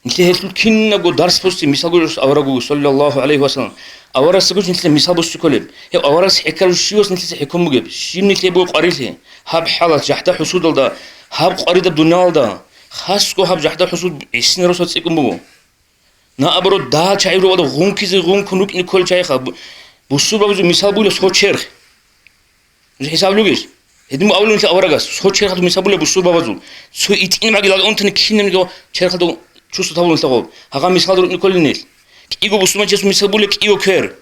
نسي هتلو كنا جو درس بوستي مثال جو أورجو صلى الله عليه وسلم أورس سكوت نسي مثال بوستي كلب هي أورس حكر شيوس نسي حكم مجيب شيء نسي بوق قريته هاب حالة جحد حسود الله هاب قريدة بدنيا الله خاص كو هاب جحد حسود إسني رسول سيكم بو نا أبرو دا شايرو وده غون كيز غون كنوك نكول شاي خاب بوستو بابو مثال بوله صوت شرخ حساب لوجيش هدمو أولو نسي أورجاس صوت شرخ هذا مثال بوله بوستو بابو سو إتين معي لا أنت نكين نجوا شرخ هذا شو تقول تقول هذا مثال درو نقول الناس كيجو بسمة جسم مثال بقول لك إيو كير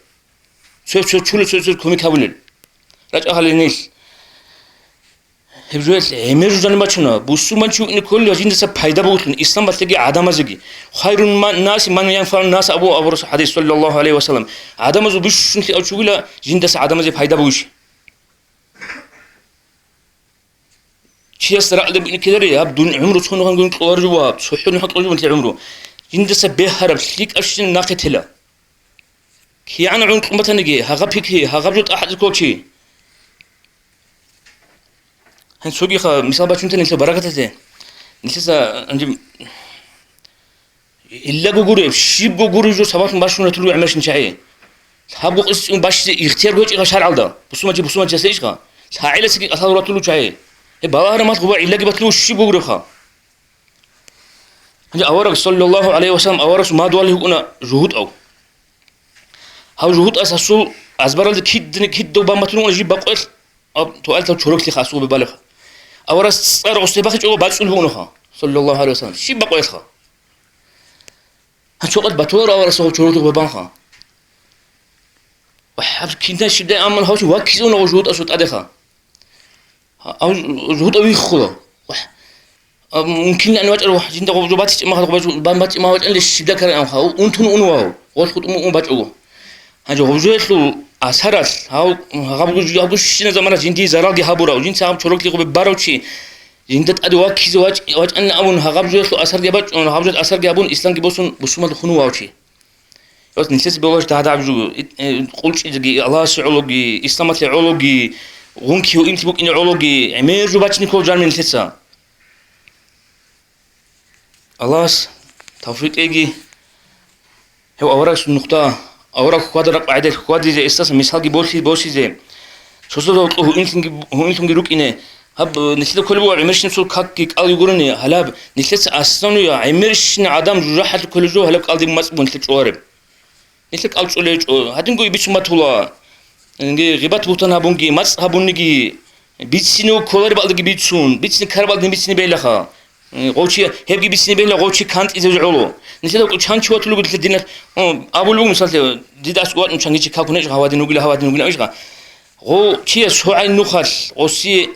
شو كومي كابلين رجع هالي الناس هبجوت همير جاني ما شنا بسمة شو نقول يا جين سب فايدة بقولن إسلام بس تيجي عدم أزجي خير ما الناس من ينفع الناس أبو رسول حديث صلى الله عليه وسلم عدم أزو بيش شنتي أو شو لا جين دس عدم أزي فايدة بقولش شيء سرعة ده كده يا بدون عمره تكون هنقول قوار جواب صحيح نحط رجوع مثل عمره جندس بهرب سليك أشين ناقتلا كي أنا عنق مثلا نجي هغبك هغبجت أحد كوتشي هنسوقي خا مثال بس أنت نسي بركته نسي عندي إلا جوري شيب جوري جو سبات باش نطلع عمش نشعيه هابو قص باش اختيار جوج إغشار على ده بسمة جسيش خا عائلة سكي أثار رطلو شعيه باهر ما تقول إلا جبت له الشيء بقولها هذا أورك صلى الله عليه وسلم أورك ما دوالي هنا جهود أو هاو جهود أساسو أزبر هذا كيد دو بامتنو أجيب بقول أب توالت لو شركت لي خاصو ببالغ أورك صار عصيبك جو بعد هونها صلى الله عليه وسلم شيء بقول خا هالشغل بتور أورك صار شركته ببانخا وحب كنا شدة أمل هاوش واكسون وجهود أسود أدخا أو جهود أوي خلا ممكن أن واجه واحد جندا قبض باتش ما قبض باتش ما واجه اللي شدة كان أو أنتون أنواع وش خد باتشوا هذا قبض يسلو أسرت هاو قبض يابو شين زمان جندي زرال هابورا وجند سام شروك لي قبض باروشي جندت أدواك كيز واج أن أبون قبض يسلو أسر جابت أنا قبض أسر جابون إسلام جبوسون بسمة الخنوا وشي بس نسيت بقولش تهدا عبجو قولش إذا الله سعولوجي إسلامات العولوجي غنكي وإنتي بوك إن عولوجي عمير جو باتش نيكول جال من نسيتها الله توفيق إيجي هو أوراق النقطة أوراق قادر عدد قادر زي إستاس مثال بوشي زي شو هو إنتم جروك إنه هب نسيت كل بوا عمرش نسول كاك قال يقولني هلاب نسيت أصلاً يا عمرش عدم جراحة كل جو هلاب قال دي مسبون نسيت شوارب نسيت قال شولج هادين قوي بيش ما تولا إنجي غيبات بوتنا بونجي مس هابونجي بيتسينو كولر بالدقي بيتسون بيتسين كربال بيتسين بيلخا قوشي هبقي بيسني بين لقوشي كانت إذا جعلو نسيت أقول شان شو تلوج الدين أبو لوج مثلا دي أسقط مشان يجي كاكونيش هوادي نقول إيشها قوشي سوعي نخل قوشي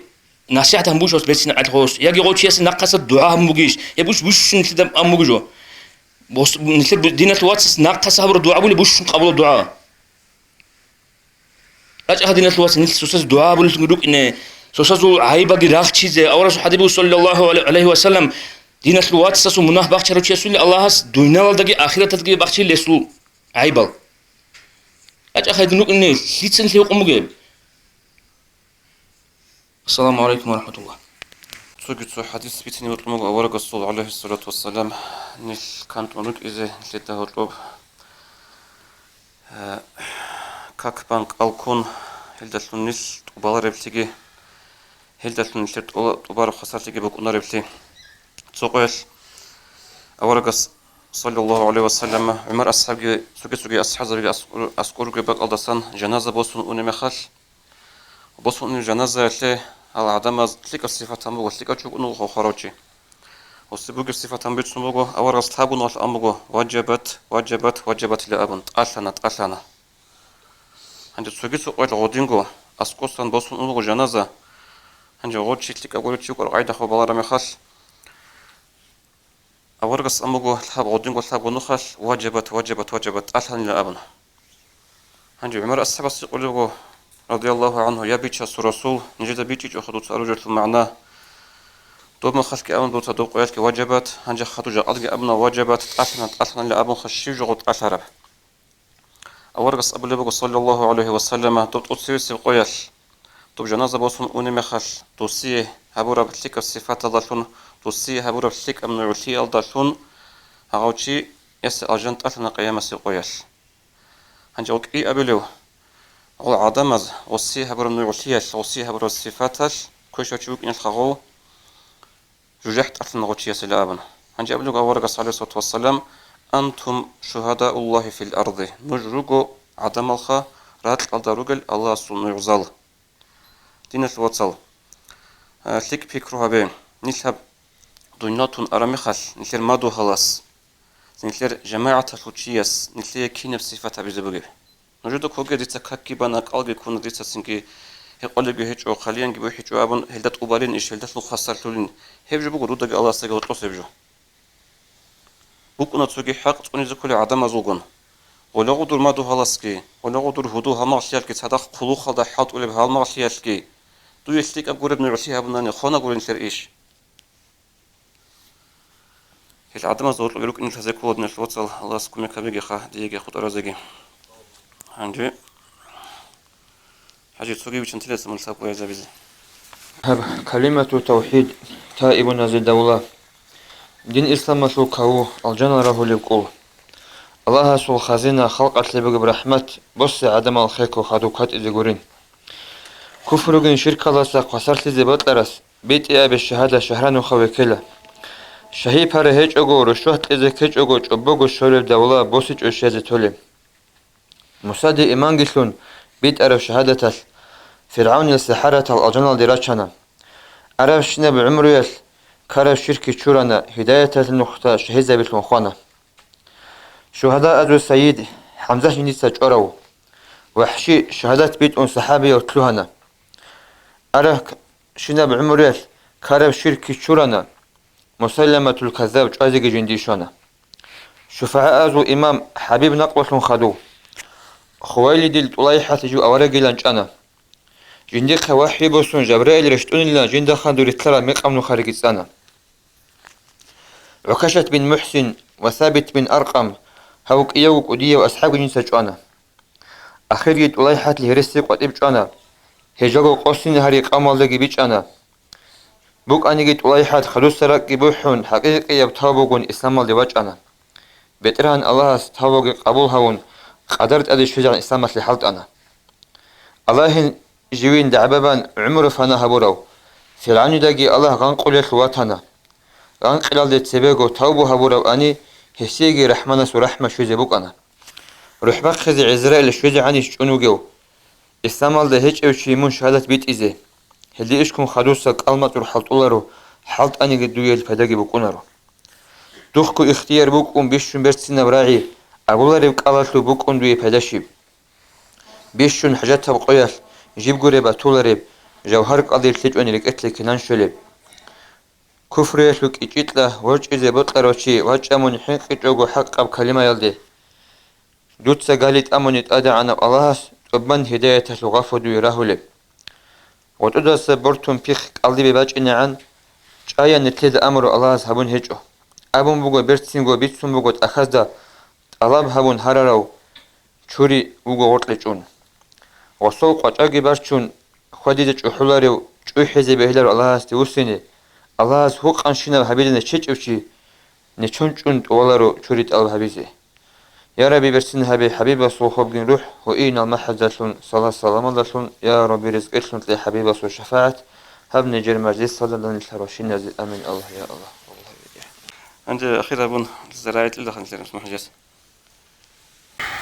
نصيحة هم بوش بس نعتقوش يجي قوشي نقص الدعاء هم بوجيش يبوش بوش نسيت أم بوجو بس نسيت دين الواتس نقص هبر الدعاء بولي بوش قبل الدعاء أجا دين الواتس نسيت سوسة الدعاء بولي تقولك إنه سوسازو عيبا جراف چیزه اورش حبیب صلی الله علیه و سلم دین الوات سسو مناه بخشرو چسولی الله هست دنیا ولدگی آخرت دگی بخشی لسو عیبا اجا خیدنو اینه هیچن لی قومگه السلام علیکم و رحمت الله سوجت حديث بيتني وطلمو أورق الصول عليه الصلاة والسلام نل كانت منوك إذا نسيته الرب كاك بانك ألكون هلدتلون نل تقبال ربتيجي هلدتلون نل تقبال خسارتيجي بكونا ربتي تسوقيل أورق صلى الله عليه وسلم عمر أصحابي سوجي أصحابي أسكورجي بق ألدسان جنازة بوسون أنمخال بوسون الجنازة اللي على عدم تلك الصفة تامو تلك تشوف إنه خراجي وسبوق الصفة تامو تسموه أول أصحابنا والأمو وجبت لأبن تألنا عند سوقي سوق الغودينغو أسقطن بوسون إنه جنازة عند غود شيء تلك أقول تشوف القاعدة خو بالله رميخال أول أمو الحب غودينغو الحب ونخال وجبت ألنا لأبن عند عمر أصحاب يقولوا رضي الله عنه يا بيتش الرسول نجد بيتش أخذت أرجل المعنى دوب من خلك أمن دوت دوب قيادك وجبت هنج خطوجة ألقى أبنا وجبت أثنى لأبن خشيف جغت أثرب أورقص أبو لبق صلى الله عليه وسلم دوب أتسويس القيال دوب جنازة بوسن أوني مخل توصيه هبورا بتلك الصفات ضلون توصيه هبورا بتلك أمن علتي ضلون هغوتشي يس أجنت أثنى قيام القيال هنج أوكي أبو لو أول عدمز وصيها برا نوعتيش وصيها برا الصفاتش كل شيء تشوف إن الخغو رجعت أصلا نوعتيش لأبنا هنجي أبلغ أورق عليه الصلاة والسلام أنتم شهداء الله في الأرض نجرقو عدم الخا رات الدرجل الله سبحانه يعزل دين الوصل ليك فكرها بين نسحب دنياتون أرمخل نسير مادو خلاص نسير جماعة الوتشيس نسير كين بصفاتها بزبوجه نجد كوجا ديتا كاكي بانك ألقي كون ديتا سنكي هقولي هيج أو خليان جبوا هيج أو أبون هلدت أوبالين إيش هلدت لو خسرتولين هيبجو بقول رودك الله سجى وتقص هيبجو بكون تسوقي حق تكوني ذكول عدم زوجون ولا قدر ما دو هلاسكي ولا قدر هدو هما خيال كي تصدق خلو خدا حط ولا بهالما خيال كي دو يستيك أقول ابن عسيها بناني خنا قول نسير إيش هل عدم زوج يقولك إن تزكوا ابن الوصل الله سكمي كبيجي خا ديجي خد أرزقي عندي حاجة تسوقي بتشنتلي اسم الساق ويا زبيزي كلمة توحيد تائب نزل دولة دين إسلام مسلوكه الجنة راه للقول الله سول خزينة خلقت لبق برحمة بص عدم الخيك وخدوكات إذا قرين كفرقين شركة لساق وصرت لزبط لرس بيت إيا بالشهادة شهران وخويكلا شهيب هرهيج أقو رشوهت إذا كيج أقو جبقو شولي دولة بوسج أشياء تولي مصادي إيمان قسلون بيت أرف شهادة فرعون السحرة الأجنة الدراشنا أرف شنا بعمر يس كرف شركة شورنا هداية النقطة شهيزة بالمخانة شهداء أدو السيد حمزة نيسا جورو وحشي شهادات بيت أن صحابي وطلوهنا أرف شنا بعمر يس كرف شركة شورنا مسلمة الكذاب جازي جندي شونا شفعاء أزو إمام حبيب نقوة خدو خوالد الطليحة جو أورق لانجانا جندي خواحي بوسون جبرائيل رشتون الله جند خدو رتلرا مقام خارج السنة عكشة بن محسن وثابت بن أرقم هاوك إيوك ودية وأصحاب جنسة جوانا أخير جد طليحة لهرسيق وطيب جوانا هجاقو قوسين هاري قامال لغي بيجانا بوك أني جد طليحة خلوص سراك بوحون حقيقي يبتابوغون إسلام الدواجانا بيترهن الله ستابوغي قبول هون قدرت أدي شجع إسلام لحالت أنا الله جوين دعبابان عمر فانا هبورو فرعون داقي الله غنقل يخواتنا غنقلال دي تسبيغو توبو هبورو أني هسيجي رحمنا سرحمة شوزي بوك أنا رحمة خزي عزرائيل شوزي عني شونوغيو إسلام ده هيج اوشيمون شهادت بيت إزي هدي إشكم خلوصا قلمت حلطولارو حلط أني قدوية الفداقي بوكونارو دوخكو اختيار بوكون بيشون برسينا براعي أقولاري بقالاتلو بوكون دوية فداشيب بيشون حاجاتها بقويال جيب قريبا طولاريب جوهرك قضير تلجوني لك اتلي كنان شوليب كفريش لك إجيتلا وج إزي بطلروشي وج أمون حنقي جوغو حق أب كلمة يلدي دوتسا قالت أمون يتأدى عن الله طبان هداية لغافو دوي راهوليب وتودا سبورتون بيخ قلدي بباج إني عن جايا نتلد أمر الله هبون هجو أبون بوغو برسينغو بيتسون بوغو تأخذ طلب هبون هرارو چوري بوغو ورطلجون وصوق وجاقي باشون خديدة جحولاريو جوحيزي بهلار الله استيوسيني الله هوق أنشينا حبيدنا تشيجوشي نچون طولارو چوري طلب حبيزي يا ربي برسين حبيب صوخوب جن روح وإين المحزة صلاة سلام الله يا ربي رزق إلسون تلي حبيب صو شفاعة هبني جر مجلس صلى الله عليه وسلم نزل أمين الله يا الله عند أخيرا بون الزراعة اللي دخلت لنا اسمه حجاز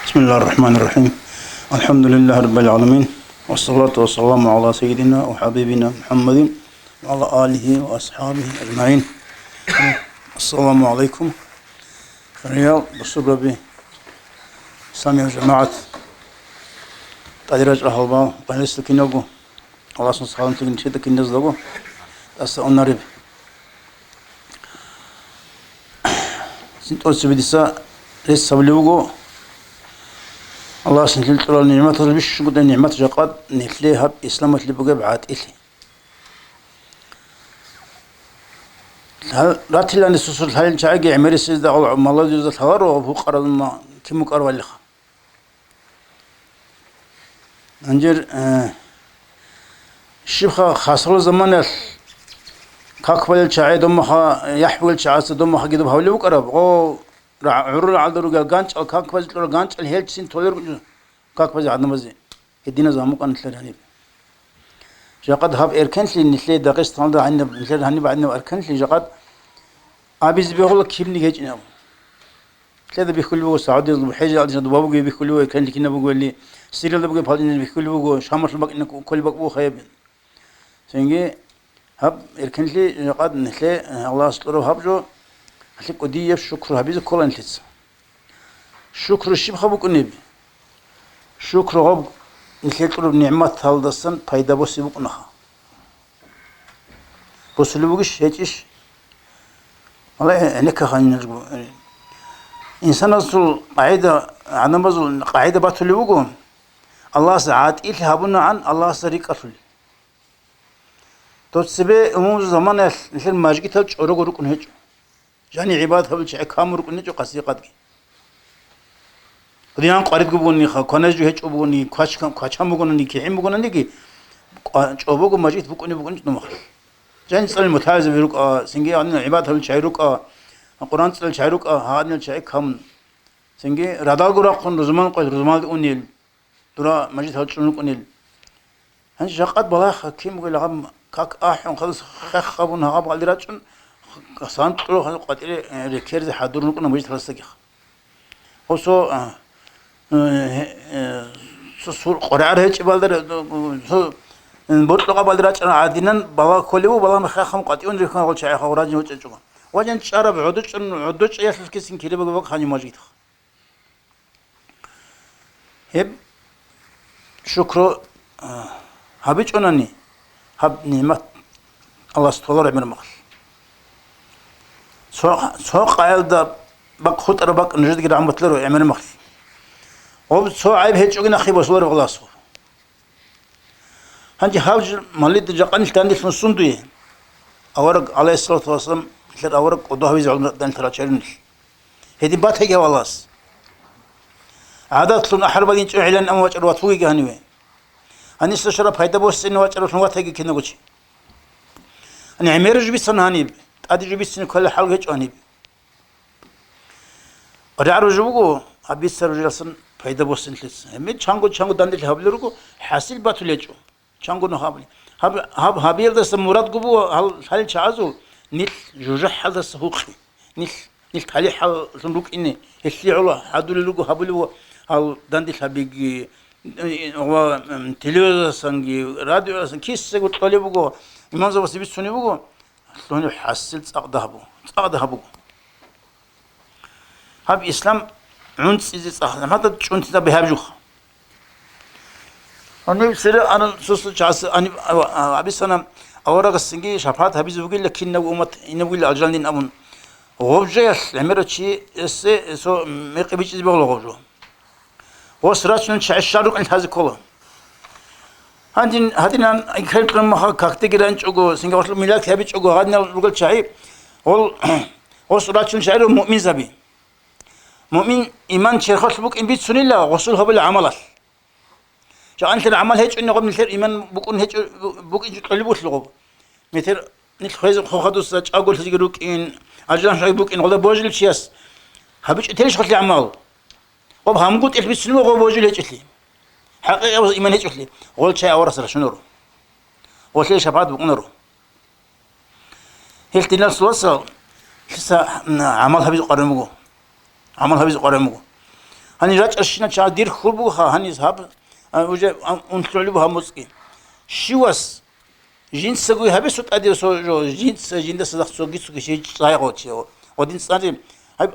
بسم الله الرحمن الرحيم الحمد لله رب العالمين والصلاة والسلام على سيدنا وحبيبنا محمد وعلى آله وأصحابه أجمعين السلام عليكم ريال بصبر بي سامي جماعة تدرج الهلبا بنلست كينوغو الله سبحانه وتعالى تشيد كينزلغو أستأذن ربي سنت أرسبيدسا ريس سبليوغو الله سنتل ترى النعمة البش قد النعمة جقاد نتليها بإسلام اللي بعد إلي لا تلا نسوس الحال شاقي عمري سيد على الله جزء الثار وهو قرض ما كم قرض ولا خ أنجر الشيخ خاصة زمان كاكبل شاعي دمها يحول شاعس دمها كده بحولي وقرب أو عرور عذرو جانش أو كاكبل تلو جانش الهيل سين تولر كاكبل عدنا مزي هدينا زامك أن تلر هني جاقد هاب إركنت لي نتلي دقيقة هذا عنا نتلر هني بعدنا إركنت لي جاقد أبيز بيقول كيف نيجي نام كذا بيقولوا سعودي الحاجة عادي دبابو بيقولوا كان لكنا بقول لي سيريال بقول فاضي بيقولوا شامر بق إنك كل بقوا خيب سنجي هب إركنت لي جاقد نتلي الله سطره هب جو هلك قدية شكر هبيز كل أنتس شكر الشيء خبوك النبي شكر هب نتلي كل نعمة هالدسن فايدة بس يبوك نها بس اللي بقولش هيجش والله هناك خلينا إنسان أصل قاعدة عنا مزول قاعدة باتولي وقوم الله سعاد إيه هابونا عن الله سريك أصل تسبب أمور زمان مثل ما جيت هج أروق ركن هج يعني عبادة هبل شيء كام ركن هج قصي قدك وديان قارب قبوني خا كناج هج قبوني كاشام بقولني كيحم بقولني كي أبوك ما جيت بقولني نمخ جاني صار المتعز بيروك سنجي عندنا عبادة هبل شيء روك القرآن صار شيء روك هذا الشيء كم سنجي رادال قرا قن زمان قد زمان أنيل ترى ما جيت هج ركن أنيل هن شقات بلاخ كيم قال عم كاك أحيان خلص خابون هاب على راتشون كسان تلو هن قاتل ركير ذي حضور نكون ما جيت خلص تجيخ وصو سور قرار هيك بالدر بطلقة بالدرات أنا عادينا بلا كليو بلا مخاخم قاتيون ريخان أول شيء خواراجين وتجمع وجن شرب عدوش ياسل كيسين كده بقى خاني ماجيد هب شكر هبيج أناني هب نعمة الله استولار عمر مخل سوق عيلدا بق خطر بق نجد كده عم بتلرو يعمل مخل وبسوق عيب هيك أجنا خيب وصور خلاص هنجي حاج ماليد جاقن تاندي في الصندوق أورق عليه الصلاة والسلام مثل أورق وضوء بيزعل دان ترى شرنش هدي بات هيك والله عادات لون أحرب دين إعلان أمواج الواتوي جهنمي أني استشرب هيدا بوس إنه واج الوات هيك كنا قشي أنا عمير جبيت صنهانيب أدي جبيت سن كل حلقة هيك أنيب أرجع رجوعو أبي سرجع سن هيدا بوس إنتلس هم شانغو داندل هابلرو حاصل باتوليجو شانغو نهابلي هاب هابير ده سمورات جبو هل شعزو نيل جوجح هذا سهوقي نيل حالي حال تنروك إني هسي الله هادول لوجو هابلو هال داندل هابيجي هو تلفزيون سانجي راديو سان كيس سقط طالبوجو إمام زوجي بيسوني بوجو لونه حاصل أقدهبو هاب إسلام عنس إذا صح هذا عنس ده بهابجوخ أنا بسرعة أنا سوسو جالس أنا أبي سنة أورا قصنجي شفات هبي زوجي لكن نقومت نقول أجرانين أمون غوجيس عمره شيء سو مقبيش يبغى غوجو وسرعة نشأ الشارق عند هذا كله هادين إنكار كلام ما كاكتي كيران شوكو سنغافورة ملاك هبي شوكو هادنا رجال شاي وسرعة نشأ مؤمن زبي مؤمن إيمان شرخت بوك إن بيت سني الله وصل هو بالعمل جا أنت العمل هيك إنه قبل مثل إيمان بكون هيك بوك إنج قلبوش لغو مثل نتخيز خدوس أقول تجروك إن أجلان شاي بوك إن غدا بوجل شياس هبيش تليش خد العمل وبهم قلت إلبس سنو غو بوجل هيك لي حقيقة إيمان هيك لي قلت شيء أورا سر شنو وشيء شباب بكونرو هيك الناس وصل لسه عمل هبيز قرمو عمل هبيز قرمو هني راج أشينا شادير خربوها هني ذهب وجا أنتلوا مسكين شواس جنس سقوي هبيس أدي سو جنس صدق سوقي شيء صايغ شيء ودين صادم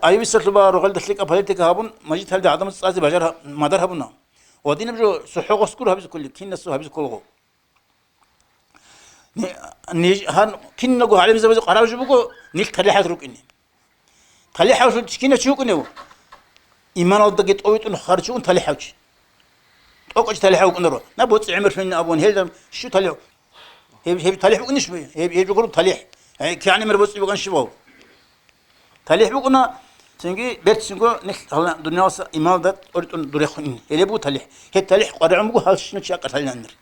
أي بيسات لبا رجال دخلك أبهلتك هابون مجد هل عدم الصادم بجار مدار هابونا ودين بجو سحوق سكور هبيس كل كين نسو هبيس كله هن كين نجو على مزاج قرار جبوكو نيل تلي حذرك إني تلي حوش كين شو كنيو إيمان الدقيت أويت خارجون تلي حوش أوكش تلي حوك نرو نبوت عمر فينا أبون هيدا شو تلي هي تلي حوك نشبه هي بيقولوا تلي يعني مربوط يبغى نشبه تلي حوكنا سنجي بيت سنجو نخ هلا دنيا وس إيمان ده أريد أن دريخون هي بو تلي هي تلي قرار عمو هالش نشيا قتلنا نر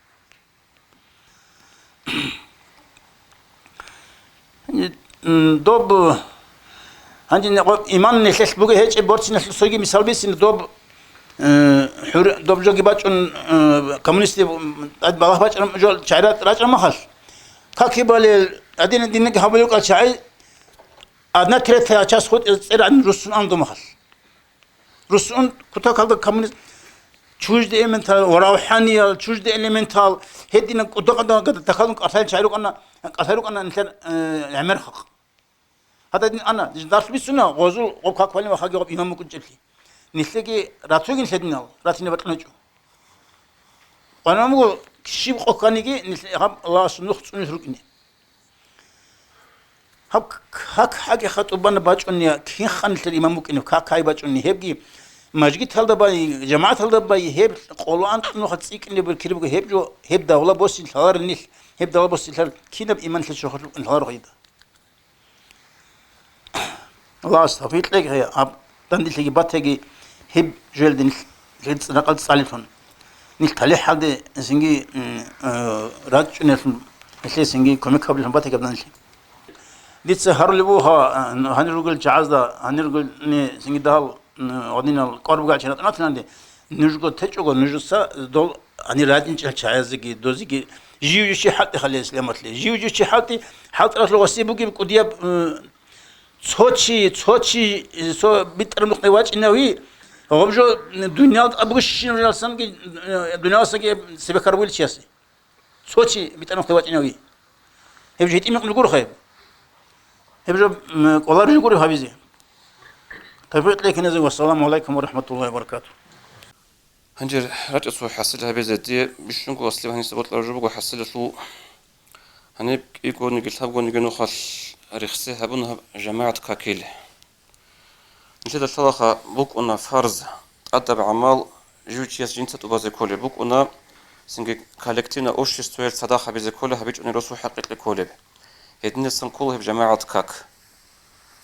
دوب عندي نقول إيمان نخش بوجه هيك بورتش نخش سوي مثال بس إن دوب حر دوب جوجي باتشون كومونيست أد بالله باتشون جو شعرات راجع ما خش كاكي بالي أدين الدين كهبلوك الشعي أدنى ترى أشخاص خود إصرار عن روسون عندهم خش روسون كتار كذا كومونيست شوج دي إيمنتال وروحانية شوج دي إيمنتال هدينا كتار كذا تخلون قتال شعيروك أنا نتر عمر حق هذا أنا دارس بيسونا غزول قبك كلام وخاجي قب إمام ممكن جلي نسلكي راتوجين سدنا راتينا بتنجو أنا مو شيء قانيجي نسل هم الله سنوخ سنوخني هك حاجة خطبنا باجوني كين خان الإمام ممكن كاي باجوني هبجي ماجي تهل دبي جماعة تهل دبي هب قولان نوخ تسيك اللي بالكريب هب جو هب دولة بوس الثار النيل هب دولة بوس الثار كين بإيمان تشوف الثار هيدا الله استفيد لك هي أب تندي تيجي باتجي هب جلد نقل صالحون نتكلم حد سنجي راج نسل سنجي كم قبل هم باتجي بدنا نسل ديت هر لبوها هنرجل جهاز ده هنرجل سنجي ده ودينا القرب قاعد شنات ناتنا نرجو تجوجو نرجسا دول أني راجين جهازكي دوزكي جيو شيء حتى خليه سلامت لي جيو شيء حتى راسل وسيبوكي بكوديا صوتشي سو بيتر مقنواج إنه غبجو الدنيا أبغش شنو راسن كي الدنيا سكي سبكرويل شيء صوتشي بيتر مقنواج إنه هي بجيت إمك نقول خيب هي بجو والله بيقول هابيزي تفرت لك نزل والسلام عليكم ورحمة الله وبركاته هنجر رجع سو حصلها بزدي بيشنكو أصلي هني سبت الأرجو بقو حصلت له هني يكون نقول هبقو نقول خال رخصة هبون جماعة كاكيل نشد صلاخة بوك أنا فرض أدب عمال جوتشيس جنسة وبازي كولي بوك أنا سنجي كالكتينا أوش استويل صداقة بزي كولي هبيج أني رسو حقيق لكولي هيدني سنكول هب جماعة كاك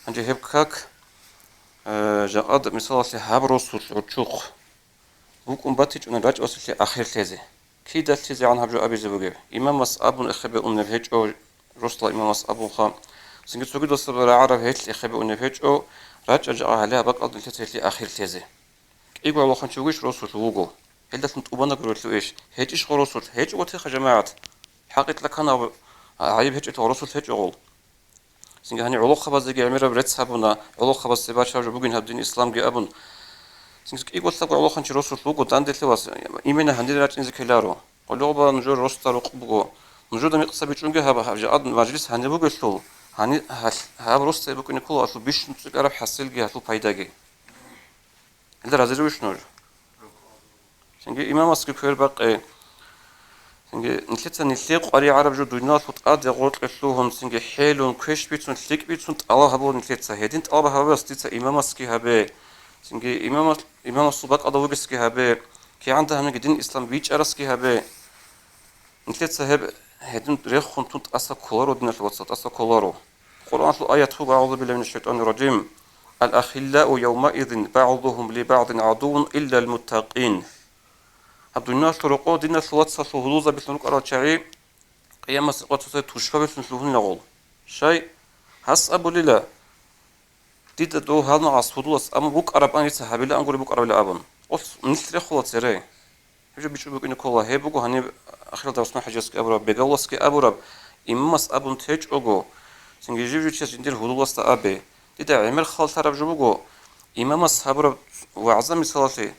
عندي هب كاك جاء مثلا هب رسو عتشوق بوك باتيج أنا راج أصل آخر تيزي كي دل تيزي عن هبجو أبي زبوجي إمام مسأب إخبي أن الهج أو رسل إمام مسأب خام سنجد سوجد الصبر عرب هيت إخبي أن الهج أو راج أجا عليها بق أضل تيزي آخر تيزي إيقوا الله خنشوجيش رسل شوقو هل دل تنتقبنا قررت له إيش هيج إيش رسل هيج وتيخ جماعة حقيقة لك أنا عيب هيج رسل هيج أقول سنجد هني علو خبز جي عمير بريتس هبنا علو خبز سبات شارج بوجين هبدين إسلام جي أبن سنجد إيقوا تلاقوا علو خنش رسل شوقو داندل تواس إيمنا هندي راج إنزك هلارو ولوبا نجور رستر وقبقو نجور دم يقصى بيجونجي هبا جاء مجلس هني بوجي شلول هني هاب رستر بوجي نقول أصل بيش نتسق عرب حصل جي هتلو بايداجي هذا رازي وش نور سنجي إمام أسكي كير بق سنجي نتلت نتلق قري عرب جو دينات وتقاد يقول قشلوهم سنجي حيلون كيش بيتون تلك بيتون الله هبون نتلت هيدين الله هبا استيت إمام أسكي هبا سنجي إمام الصباط أضوج أسكي هبا كي عندها من جدين إسلام بيج أرسكي هبا نتلت هب هيدين ريخ خنتون أسا كولارو دين الوسط أسا كولارو قرآن الآية هو أعوذ بالله من الشيطان الرجيم الأخلاء يومئذ بعضهم لبعض عدو إلا المتقين عبد الناس طرقو دين الوسط هلوزة بسنوك أراتشعي قيام سقط تشفى بسنوهن لغول شيء حس أبو لله ديد دو هذا عصفودوس أما بوك أرب أنا يتسحب لا أنقول بوك أرب لا أبن قص نشتري خلاص سري يجي بيشوف بوك إنه كله هي بوكو هني آخر درس ما حجزك أبو رب بيجلس كي أبو رب إمس أبون تيج أجو سنجي جيب جيش جندير هلوس تأبي ديد عمل خال ترى بجوبو إمس أبو رب وعظم مثالي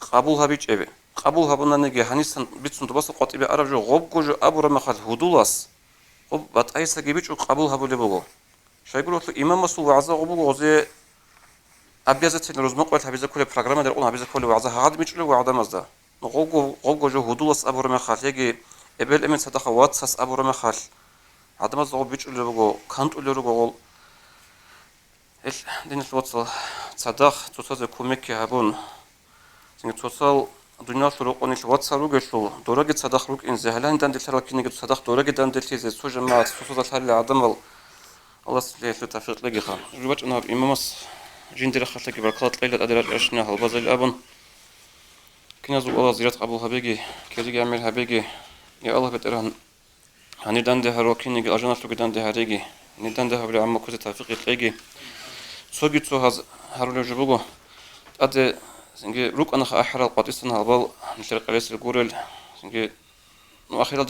قبول هبيج أبي قبول هبونا نجي هنيسن بيتسون تبص قطيبي أرب جو غب جو أبو رب مخال هدولاس غب بتأيس جيبيج وقبول هبولي بوكو شايف يقولوا إمام مسؤول وعظة غبو غزي أبيزت إن رزمق ولا هبيزة كل برنامج درقون هبيزة كل وعظة هاد ميشلو وعظة مزدا غوغو جو هدولاس أبو رب مخال يجي قبل إمن صدقة واتساس أبو رب مخال عظة مزدا غب بيشلو بوكو كانت أولي رجول إيش دين الواتس صدق توصل كوميك هبون سنج توصل دنيا شروقون الواتس روجشلو دورج صدق روك إن زهلان دندل ترى كي صدق دورج دندل تيز سوج ما توصل حل عظم الله سبحانه وتعالى لقي خا جوات أنا إمامس جندر خلتك بركات ليلة أدرج عشنا هالبازل الأبن كنا زو الله زيارة أبو هبيجي كذي يعمل هبيجي يا الله بترهن هندان ده هروكين يجي أجناس لقي دان ده هريجي ندان ده هبل عمك كذي توفيق تلاقي سوجي تو هذا هرول جبوجو أد سنجي روك أنا خأحرى القديسنا هالبال نشرق عليه الجورل سنجي وأخيرا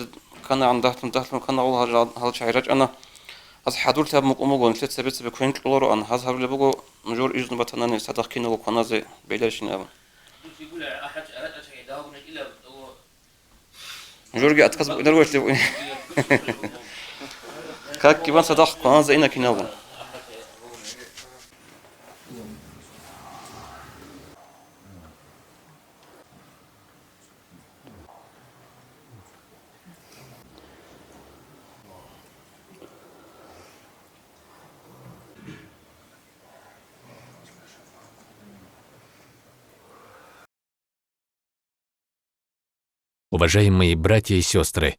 كان عنده تنتهي كان الله هذا شعيرج أنا از حضور تاب مقومو نشت سبت بكون كلورو أن هذا هرول بوجو مجور إجن بتناني صدق كينو وقنازة بيلش نابن يقول أحد أراد أشياء داون إلى مجور جي أتكسب نروش لو كاك كمان صدق قنازة إنا كينابن Уважаемые братья и сестры,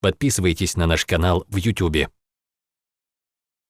подписывайтесь на наш канал в YouTube.